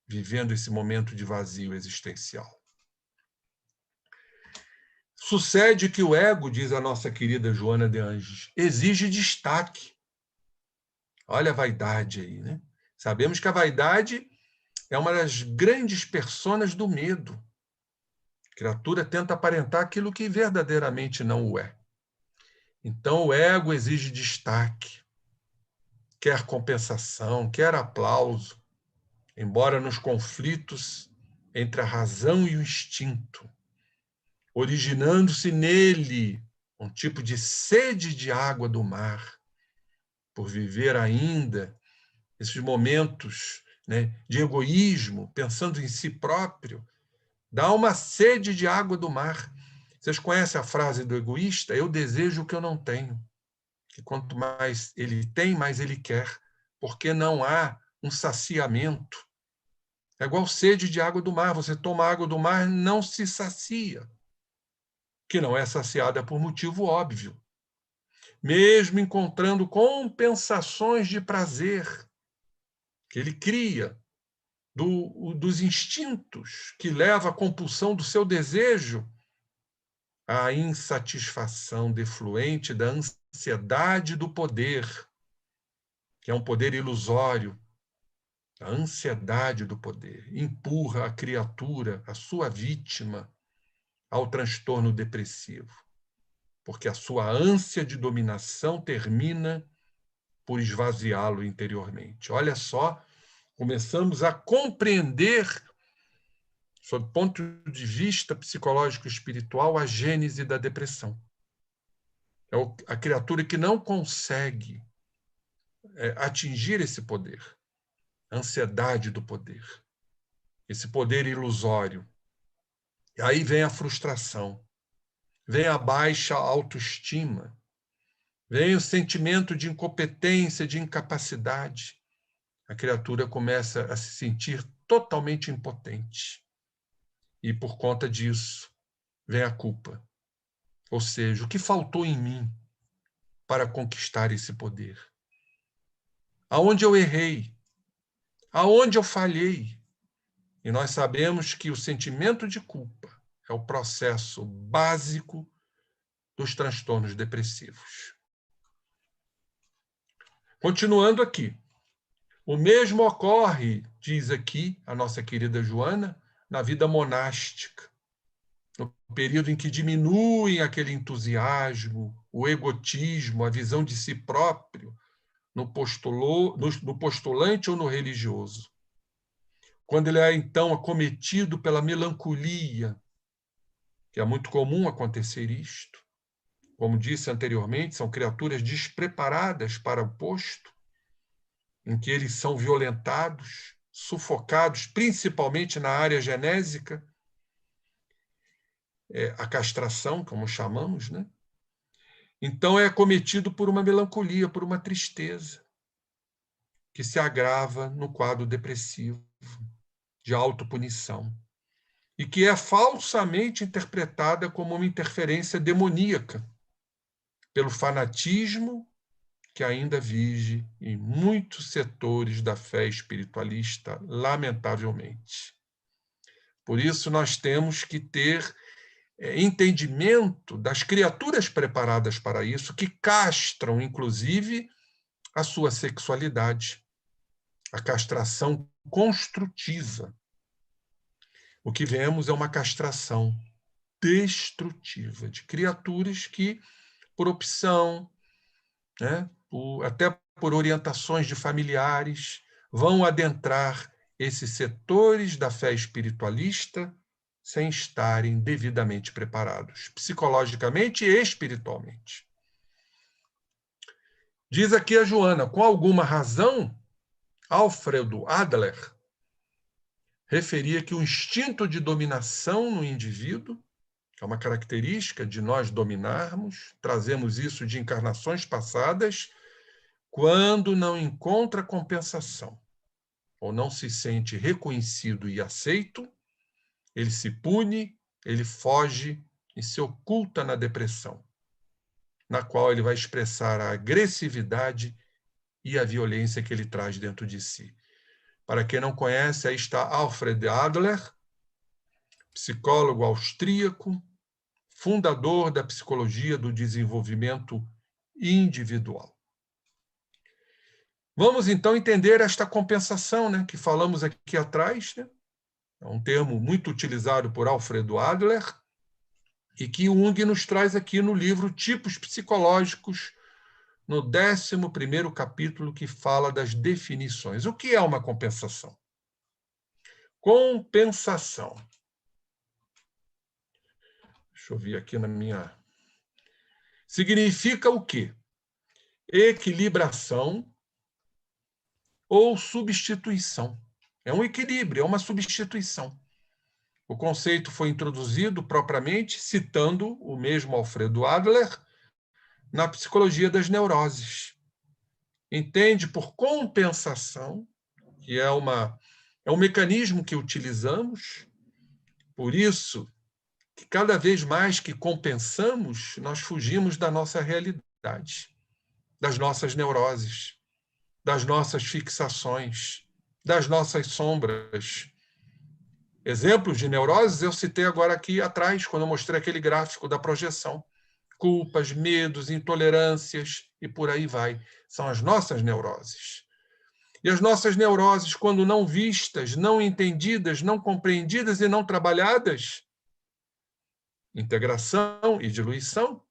vivendo esse momento de vazio existencial. Sucede que o ego, diz a nossa querida Joana de Anjos, exige destaque. Olha a vaidade aí, né? Sabemos que a vaidade é uma das grandes personas do medo. A criatura tenta aparentar aquilo que verdadeiramente não o é. Então, o ego exige destaque, quer compensação, quer aplauso, embora nos conflitos entre a razão e o instinto, originando-se nele um tipo de sede de água do mar, por viver ainda esses momentos, né, de egoísmo, pensando em si próprio, dá uma sede de água do mar. Vocês conhecem a frase do egoísta? Eu desejo o que eu não tenho. Que quanto mais ele tem, mais ele quer, porque não há um saciamento. É igual sede de água do mar. Você toma água do mar, não se sacia, que não é saciada por motivo óbvio. Mesmo encontrando compensações de prazer que ele cria, dos instintos que leva à compulsão do seu desejo, à insatisfação defluente da ansiedade do poder, que é um poder ilusório. A ansiedade do poder empurra a criatura, a sua vítima, ao transtorno depressivo, porque a sua ânsia de dominação termina por esvaziá-lo interiormente. Olha só, começamos a compreender, sob o ponto de vista psicológico e espiritual, a gênese da depressão. É a criatura que não consegue atingir esse poder, a ansiedade do poder, esse poder ilusório. E aí vem a frustração, vem a baixa autoestima, vem o sentimento de incompetência, de incapacidade. A criatura começa a se sentir totalmente impotente. E por conta disso, vem a culpa. Ou seja, o que faltou em mim para conquistar esse poder? Aonde eu errei? Aonde eu falhei? E nós sabemos que o sentimento de culpa é o processo básico dos transtornos depressivos. Continuando aqui. O mesmo ocorre, diz aqui a nossa querida Joana, na vida monástica, no período em que diminuem aquele entusiasmo, o egotismo, a visão de si próprio, no postulante ou no religioso. Quando ele é, então, acometido pela melancolia, que é muito comum acontecer isto, como disse anteriormente, são criaturas despreparadas para o posto, em que eles são violentados, sufocados, principalmente na área genésica, a castração, como chamamos, né? Então é acometido por uma melancolia, por uma tristeza, que se agrava no quadro depressivo, de autopunição, e que é falsamente interpretada como uma interferência demoníaca, pelo fanatismo que ainda vige em muitos setores da fé espiritualista, lamentavelmente. Por isso, nós temos que ter entendimento das criaturas preparadas para isso, que castram, inclusive, a sua sexualidade, a castração construtiva. O que vemos é uma castração destrutiva de criaturas que, por opção, né, até por orientações de familiares, vão adentrar esses setores da fé espiritualista sem estarem devidamente preparados, psicologicamente e espiritualmente. Diz aqui a Joana, com alguma razão, Alfredo Adler referia que o instinto de dominação no indivíduo, que é uma característica de nós dominarmos, trazemos isso de encarnações passadas, quando não encontra compensação ou não se sente reconhecido e aceito, ele se pune, ele foge e se oculta na depressão, na qual ele vai expressar a agressividade e a violência que ele traz dentro de si. Para quem não conhece, aí está Alfred Adler, psicólogo austríaco, fundador da psicologia do desenvolvimento individual. Vamos, então, entender esta compensação, né, que falamos aqui atrás, né? É um termo muito utilizado por Alfredo Adler e que Jung nos traz aqui no livro Tipos Psicológicos, no 11º capítulo, que fala das definições. O que é uma compensação? Compensação. Deixa eu ver aqui na minha... Significa o quê? Equilibração ou substituição. É um equilíbrio, é uma substituição. O conceito foi introduzido propriamente citando o mesmo Alfredo Adler na psicologia das neuroses. Entende por compensação, que é um mecanismo que utilizamos, por isso que cada vez mais que compensamos, nós fugimos da nossa realidade, das nossas neuroses, das nossas fixações, das nossas sombras. Exemplos de neuroses eu citei agora aqui atrás, quando eu mostrei aquele gráfico da projeção. Culpas, medos, intolerâncias e por aí vai. São as nossas neuroses. E as nossas neuroses, quando não vistas, não entendidas, não compreendidas e não trabalhadas, integração e diluição,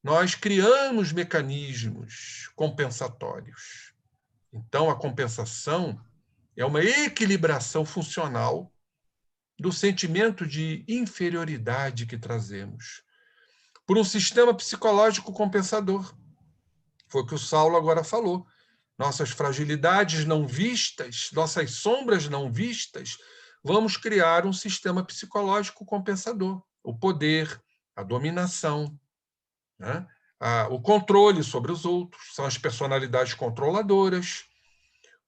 nós criamos mecanismos compensatórios. Então, a compensação é uma equilibração funcional do sentimento de inferioridade que trazemos por um sistema psicológico compensador. Foi o que o Saulo agora falou. Nossas fragilidades não vistas, nossas sombras não vistas, vamos criar um sistema psicológico compensador. O poder, a dominação, né? O controle sobre os outros, são as personalidades controladoras,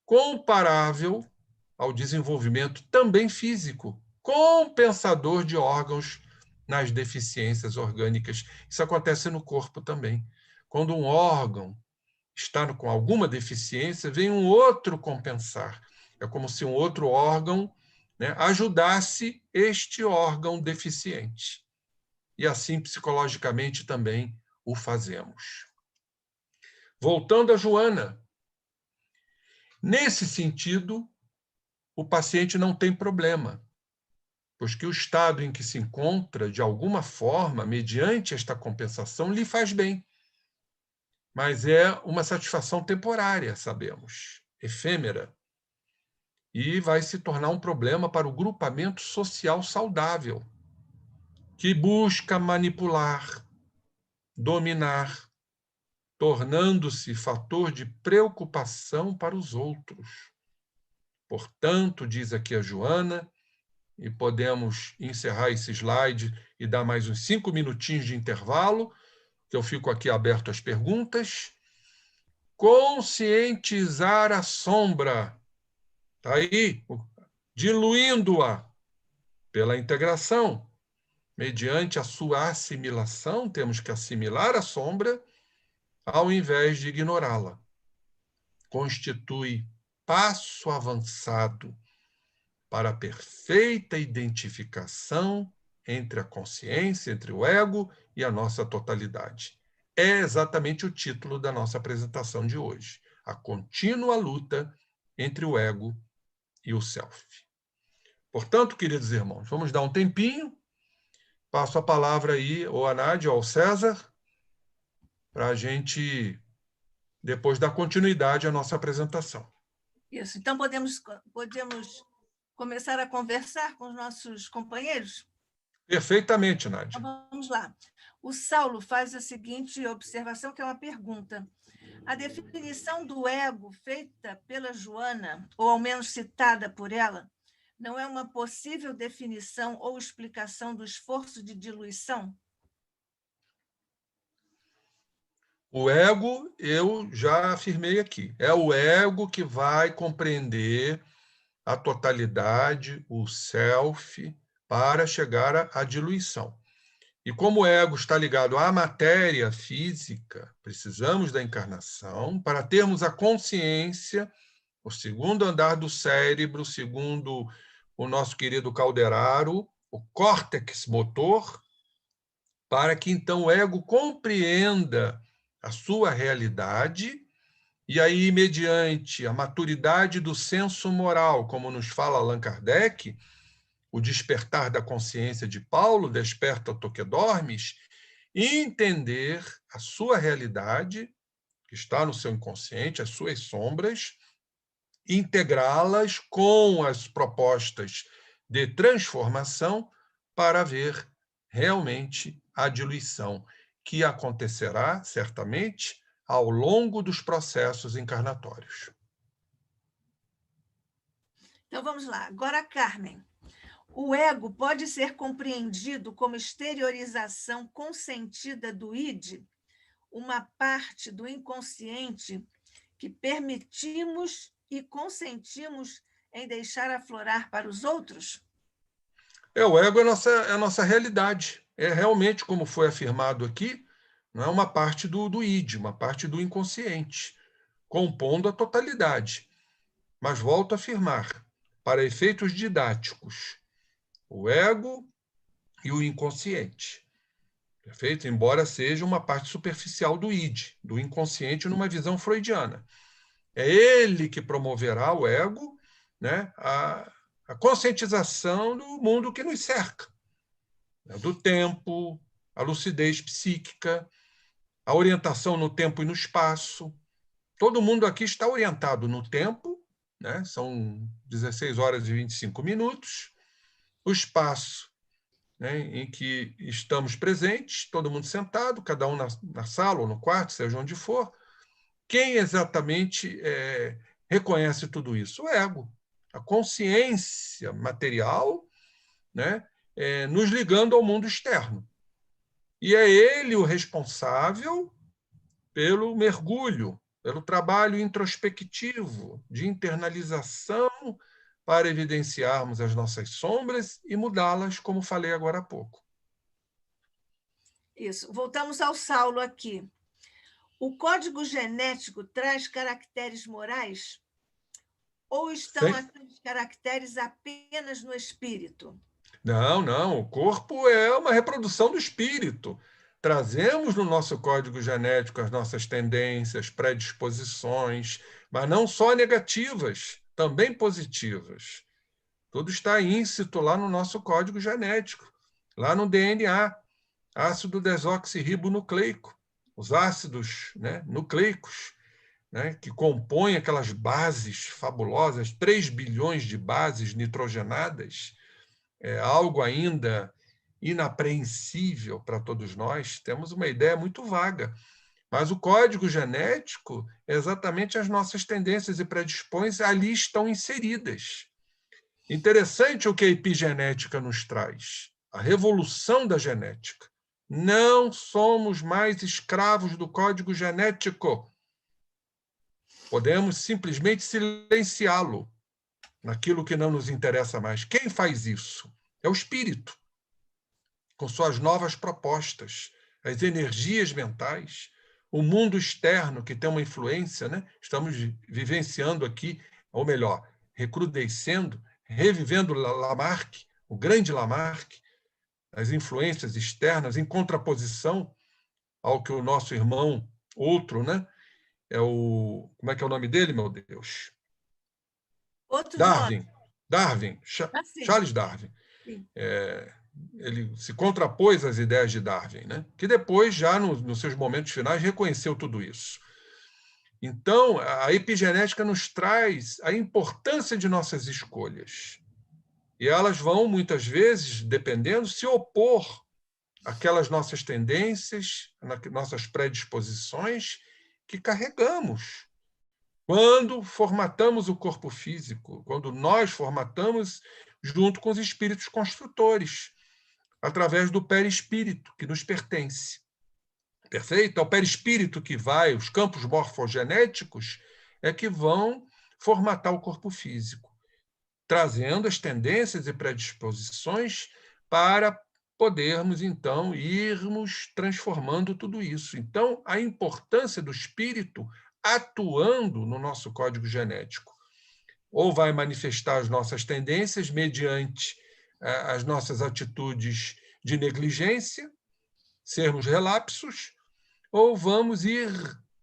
comparável ao desenvolvimento também físico, compensador de órgãos nas deficiências orgânicas. Isso acontece no corpo também. Quando um órgão está com alguma deficiência, vem um outro compensar. É como se um outro órgão, né, ajudasse este órgão deficiente. E assim, psicologicamente, também o fazemos. Voltando a Joana. Nesse sentido, o paciente não tem problema, pois que o estado em que se encontra, de alguma forma, mediante esta compensação, lhe faz bem. Mas é uma satisfação temporária, sabemos, efêmera, e vai se tornar um problema para o grupamento social saudável, que busca manipular, dominar, tornando-se fator de preocupação para os outros. Portanto, diz aqui a Joana, e podemos encerrar esse slide e dar mais uns 5 minutinhos de intervalo, que eu fico aqui aberto às perguntas. Conscientizar a sombra, está aí, diluindo-a pela integração. Mediante a sua assimilação, temos que assimilar a sombra ao invés de ignorá-la. Constitui passo avançado para a perfeita identificação entre a consciência, entre o ego e a nossa totalidade. É exatamente o título da nossa apresentação de hoje. A contínua luta entre o ego e o self. Portanto, queridos irmãos, vamos dar um tempinho. Passo a palavra aí, ou a Nádia, ou ao César, para a gente depois dar continuidade à nossa apresentação. Isso. Então, podemos começar a conversar com os nossos companheiros? Perfeitamente, Nádia. Então, vamos lá. O Saulo faz a seguinte observação, que é uma pergunta. A definição do ego feita pela Joana, ou ao menos citada por ela, não é uma possível definição ou explicação do esforço de diluição? O ego, eu já afirmei aqui, é o ego que vai compreender a totalidade, o self, para chegar à diluição. E como o ego está ligado à matéria física, precisamos da encarnação para termos a consciência, o segundo andar do cérebro, segundo o nosso querido Calderaro, o córtex motor, para que então o ego compreenda a sua realidade e aí, mediante a maturidade do senso moral, como nos fala Allan Kardec, o despertar da consciência de Paulo, desperta tu que dormes, entender a sua realidade, que está no seu inconsciente, as suas sombras, integrá-las com as propostas de transformação para ver realmente a diluição, que acontecerá certamente ao longo dos processos encarnatórios. Então vamos lá. Agora, Carmen. O ego pode ser compreendido como exteriorização consentida do id, uma parte do inconsciente que permitimos e consentimos em deixar aflorar para os outros? O ego é a nossa realidade. É realmente, como foi afirmado aqui, não é uma parte do id, uma parte do inconsciente, compondo a totalidade. Mas volto a afirmar, para efeitos didáticos, o ego e o inconsciente. Perfeito? Embora seja uma parte superficial do id, do inconsciente, numa visão freudiana. É ele que promoverá o ego, né, a conscientização do mundo que nos cerca, né, do tempo, a lucidez psíquica, a orientação no tempo e no espaço. Todo mundo aqui está orientado no tempo, né, são 16 horas e 25 minutos, o espaço, né, em que estamos presentes, todo mundo sentado, cada um na sala ou no quarto, seja onde for. Quem exatamente reconhece tudo isso? O ego, a consciência material, né, nos ligando ao mundo externo. E é ele o responsável pelo mergulho, pelo trabalho introspectivo, de internalização, para evidenciarmos as nossas sombras e mudá-las, como falei agora há pouco. Isso. Voltamos ao Saulo aqui. O código genético traz caracteres morais? Ou estão esses caracteres apenas no espírito? Não. O corpo é uma reprodução do espírito. Trazemos no nosso código genético as nossas tendências, predisposições, mas não só negativas, também positivas. Tudo está íncito lá no nosso código genético, lá no DNA, ácido desoxirribonucleico, os ácidos, né, nucleicos, né, que compõem aquelas bases fabulosas, 3 bilhões de bases nitrogenadas, é algo ainda inapreensível para todos nós. Temos uma ideia muito vaga. Mas o código genético é exatamente as nossas tendências e predisposições ali estão inseridas. Interessante o que a epigenética nos traz, a revolução da genética. Não somos mais escravos do código genético. Podemos simplesmente silenciá-lo naquilo que não nos interessa mais. Quem faz isso? É o espírito, com suas novas propostas, as energias mentais, o mundo externo que tem uma influência, né? Estamos vivenciando aqui, ou melhor, recrudescendo, revivendo Lamarck, o grande Lamarck, as influências externas em contraposição ao que o nosso irmão, outro, né? Como é que é o nome dele, meu Deus? Outros Darwin. nomes. Darwin, Charles Darwin. Ele se contrapôs às ideias de Darwin, né? Que depois, já nos seus momentos finais, reconheceu tudo isso. Então, a epigenética nos traz a importância de nossas escolhas. E elas vão, muitas vezes, dependendo, se opor àquelas nossas tendências, nossas predisposições que carregamos. Quando formatamos o corpo físico, quando nós formatamos junto com os espíritos construtores, através do perispírito que nos pertence. Perfeito? É o perispírito que vai, os campos morfogenéticos é que vão formatar o corpo físico, trazendo as tendências e predisposições para podermos, então, irmos transformando tudo isso. Então, a importância do espírito atuando no nosso código genético. Ou vai manifestar as nossas tendências mediante as nossas atitudes de negligência, sermos relapsos, ou vamos ir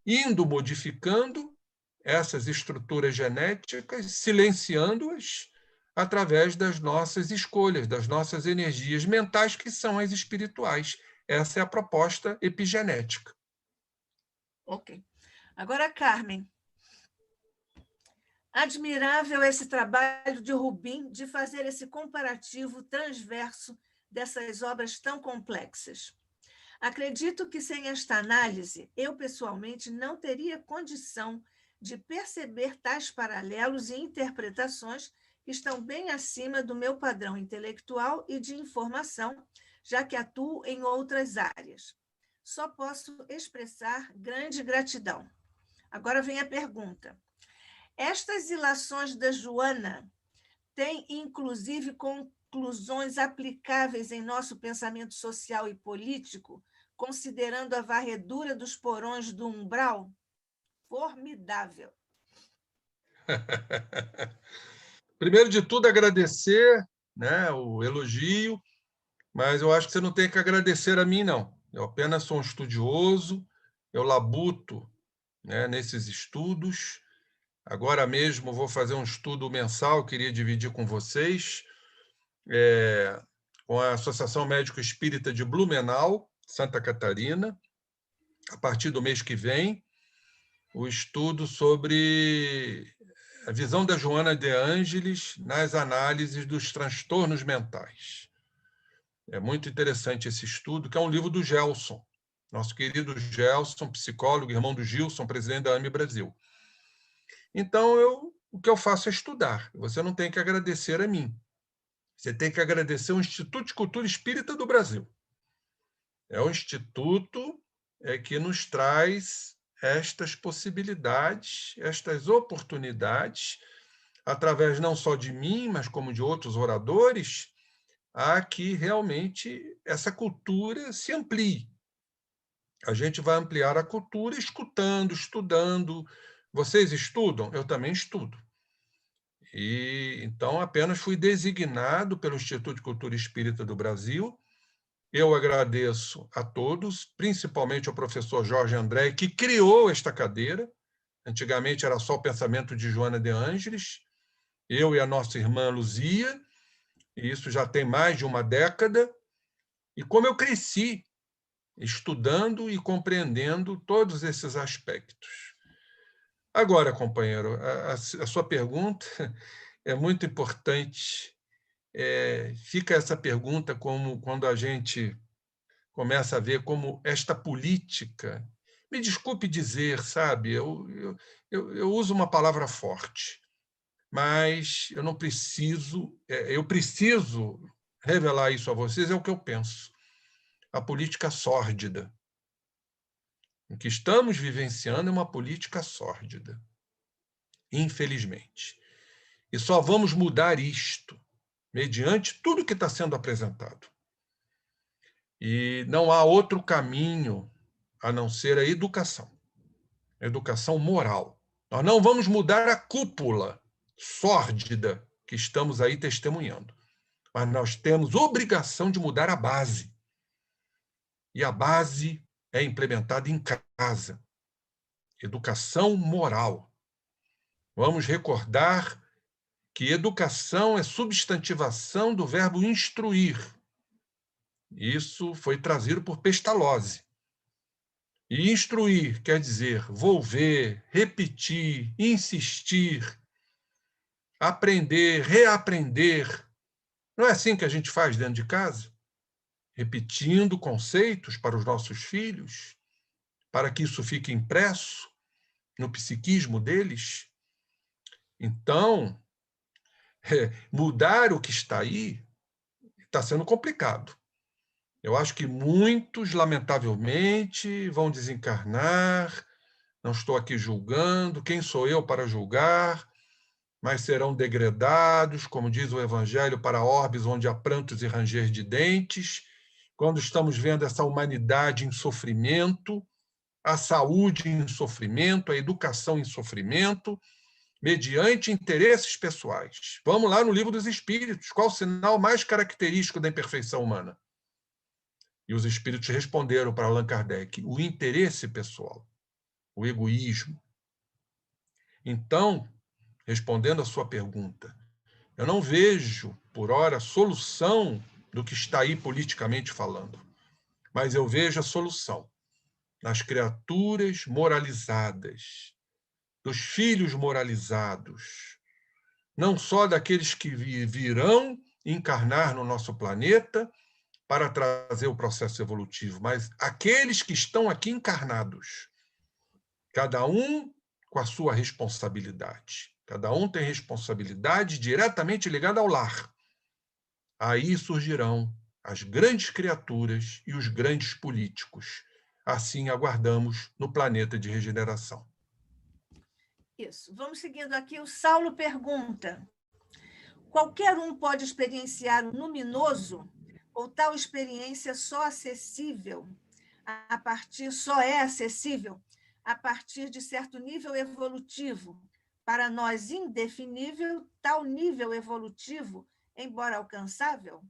indo modificando essas estruturas genéticas, silenciando-as através das nossas escolhas, das nossas energias mentais, que são as espirituais. Essa é a proposta epigenética. Ok. Agora, Carmen, admirável esse trabalho de Rubim de fazer esse comparativo transverso dessas obras tão complexas. Acredito que sem esta análise, eu pessoalmente não teria condição de perceber tais paralelos e interpretações que estão bem acima do meu padrão intelectual e de informação, já que atuo em outras áreas. Só posso expressar grande gratidão. Agora vem a pergunta. Estas ilações da Joana têm, inclusive, conclusões aplicáveis em nosso pensamento social e político, considerando a varredura dos porões do umbral? Formidável. Primeiro de tudo, agradecer, né, o elogio, mas eu acho que você não tem que agradecer a mim, não. Eu apenas sou um estudioso, eu labuto, né, nesses estudos. Agora mesmo vou fazer um estudo mensal, queria dividir com vocês, com a Associação Médico Espírita de Blumenau, Santa Catarina, a partir do mês que vem, o estudo sobre a visão da Joana de Ângeles nas análises dos transtornos mentais. É muito interessante esse estudo, que é um livro do Gelson, nosso querido Gelson, psicólogo, irmão do Gilson, presidente da AME Brasil. Então, o que eu faço é estudar. Você não tem que agradecer a mim. Você tem que agradecer ao Instituto de Cultura Espírita do Brasil. É o instituto que nos traz estas possibilidades, estas oportunidades, através não só de mim, mas como de outros oradores, a que realmente essa cultura se amplie. A gente vai ampliar a cultura escutando, estudando. Vocês estudam? Eu também estudo. E então apenas fui designado pelo Instituto de Cultura Espírita do Brasil. Eu agradeço a todos, principalmente ao professor Jorge André, que criou esta cadeira. Antigamente era só o pensamento de Joana de Ângeles, eu e a nossa irmã Luzia, e isso já tem mais de uma década. E como eu cresci estudando e compreendendo todos esses aspectos. Agora, companheiro, a sua pergunta é muito importante. Fica essa pergunta como quando a gente começa a ver como esta política, me desculpe dizer, sabe, eu uso uma palavra forte, mas eu não preciso, eu preciso revelar isso a vocês, é o que eu penso. A política sórdida. O que estamos vivenciando é uma política sórdida, infelizmente. E só vamos mudar isto mediante tudo que está sendo apresentado. E não há outro caminho a não ser a educação moral. Nós não vamos mudar a cúpula sórdida que estamos aí testemunhando, mas nós temos obrigação de mudar a base. E a base é implementada em casa. Educação moral. Vamos recordar que educação é substantivação do verbo instruir. Isso foi trazido por Pestalozzi. E instruir quer dizer volver, repetir, insistir, aprender, reaprender. Não é assim que a gente faz dentro de casa? Repetindo conceitos para os nossos filhos, para que isso fique impresso no psiquismo deles. Então, mudar o que está aí está sendo complicado. Eu acho que muitos, lamentavelmente, vão desencarnar. Não estou aqui julgando. Quem sou eu para julgar? Mas serão degradados, como diz o Evangelho, para orbes onde há prantos e ranger de dentes. Quando estamos vendo essa humanidade em sofrimento, a saúde em sofrimento, a educação em sofrimento, mediante interesses pessoais. Vamos lá no Livro dos Espíritos. Qual o sinal mais característico da imperfeição humana? E os espíritos responderam para Allan Kardec: o interesse pessoal, o egoísmo. Então, respondendo à sua pergunta, eu não vejo, por hora, solução do que está aí politicamente falando, mas eu vejo a solução nas criaturas moralizadas, dos filhos moralizados, não só daqueles que virão encarnar no nosso planeta para trazer o processo evolutivo, mas aqueles que estão aqui encarnados, cada um com a sua responsabilidade. Cada um tem responsabilidade diretamente ligada ao lar. Aí surgirão as grandes criaturas e os grandes políticos. Assim aguardamos no planeta de regeneração. Isso. Vamos seguindo aqui. O Saulo pergunta: qualquer um pode experienciar o luminoso ou tal experiência só é acessível a partir de certo nível evolutivo, para nós indefinível tal nível evolutivo, embora alcançável?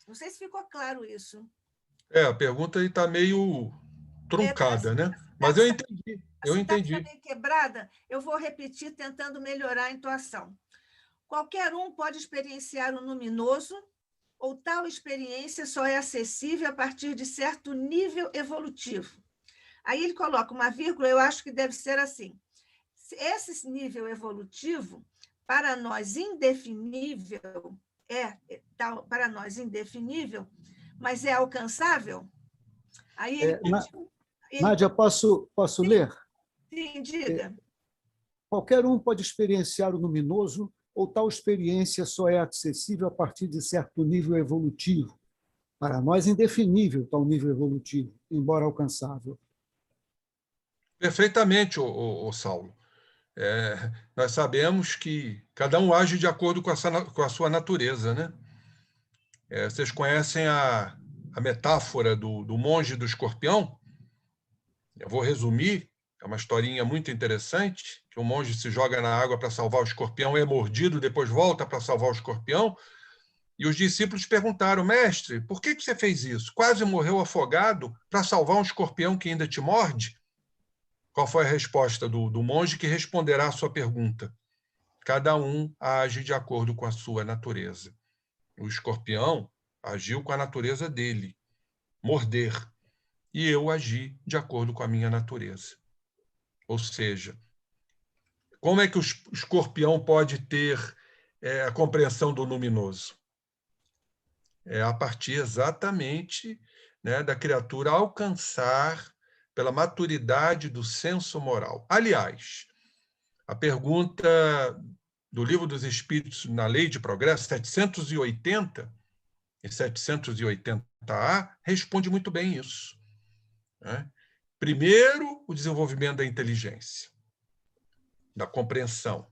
Não sei se ficou claro isso. A pergunta está meio truncada, né? Mas eu A sintaxe está entendi. meio quebrada, eu vou repetir tentando melhorar a intuação. Qualquer um pode experienciar o luminoso, ou tal experiência só é acessível a partir de certo nível evolutivo. Aí ele coloca uma vírgula, eu acho que deve ser assim. Esse nível evolutivo, para nós indefinível, para nós indefinível, mas é alcançável? Aí ele Nádia, posso ler? Sim, diga. Qualquer um pode experienciar o luminoso, ou tal experiência só é acessível a partir de certo nível evolutivo. Para nós, indefinível tal nível evolutivo, embora alcançável. Perfeitamente, Saulo. Nós sabemos que cada um age de acordo com a sua natureza, né? Vocês conhecem a metáfora do monge e do escorpião? Eu vou resumir, é uma historinha muito interessante, que o monge se joga na água para salvar o escorpião, é mordido, depois volta para salvar o escorpião, e os discípulos perguntaram: mestre, por que você fez isso? Quase morreu afogado para salvar um escorpião que ainda te morde? Qual foi a resposta do monge, que responderá à sua pergunta? Cada um age de acordo com a sua natureza. O escorpião agiu com a natureza dele, morder, e eu agi de acordo com a minha natureza. Ou seja, como é que o escorpião pode ter a compreensão do luminoso? É a partir exatamente, né, da criatura alcançar pela maturidade do senso moral. Aliás, a pergunta do Livro dos Espíritos na Lei de Progresso, 780 e 780A, responde muito bem isso, né? Primeiro, o desenvolvimento da inteligência, da compreensão,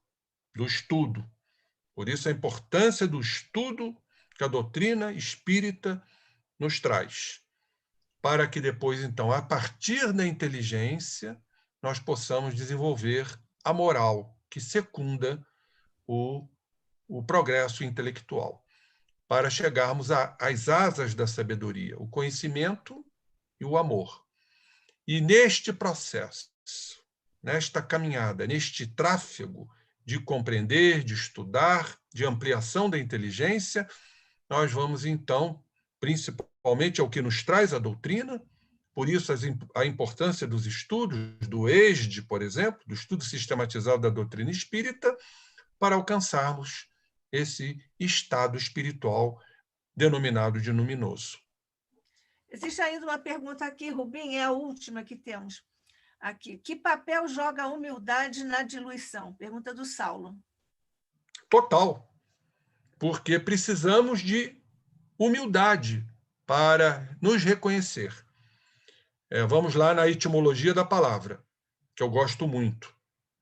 do estudo. Por isso, a importância do estudo que a doutrina espírita nos traz, para que depois, então, a partir da inteligência, nós possamos desenvolver a moral, que secunda o progresso intelectual, para chegarmos às asas da sabedoria, o conhecimento e o amor. E neste processo, nesta caminhada, neste tráfego de compreender, de estudar, de ampliação da inteligência, nós vamos, então, principalmente ao que nos traz a doutrina, por isso a importância dos estudos, do ESD, por exemplo, do estudo sistematizado da doutrina espírita, para alcançarmos esse estado espiritual denominado de luminoso. Existe ainda uma pergunta aqui, Rubim, é a última que temos aqui. Que papel joga a humildade na diluição? Pergunta do Saulo. Total, porque precisamos de humildade para nos reconhecer. Vamos lá na etimologia da palavra, que eu gosto muito,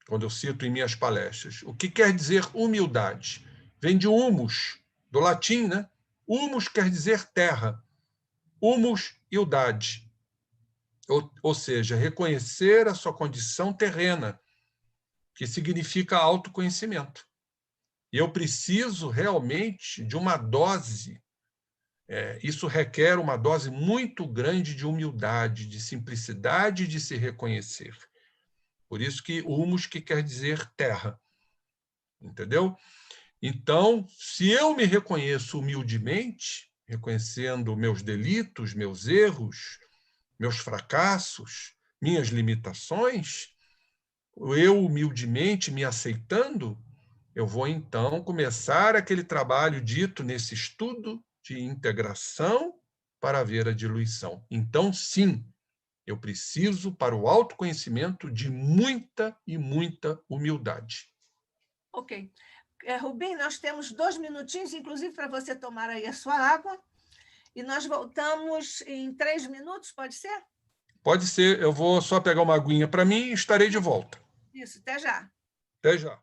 quando eu cito em minhas palestras. O que quer dizer humildade? Vem de humus, do latim, né? Humus quer dizer terra. Humus, ildade. Ou seja, reconhecer a sua condição terrena, que significa autoconhecimento. E eu preciso realmente de uma dose. Isso requer uma dose muito grande de humildade, de simplicidade, de se reconhecer. Por isso que humus que quer dizer terra. Entendeu? Então, se eu me reconheço humildemente, reconhecendo meus delitos, meus erros, meus fracassos, minhas limitações, eu humildemente me aceitando, eu vou então começar aquele trabalho dito nesse estudo de integração para ver a diluição. Então, sim, eu preciso, para o autoconhecimento, de muita e muita humildade. Ok. Rubim, nós temos 2 minutinhos, inclusive, para você tomar aí a sua água, e nós voltamos em 3 minutos, pode ser? Pode ser, eu vou só pegar uma aguinha para mim e estarei de volta. Isso, até já. Até já.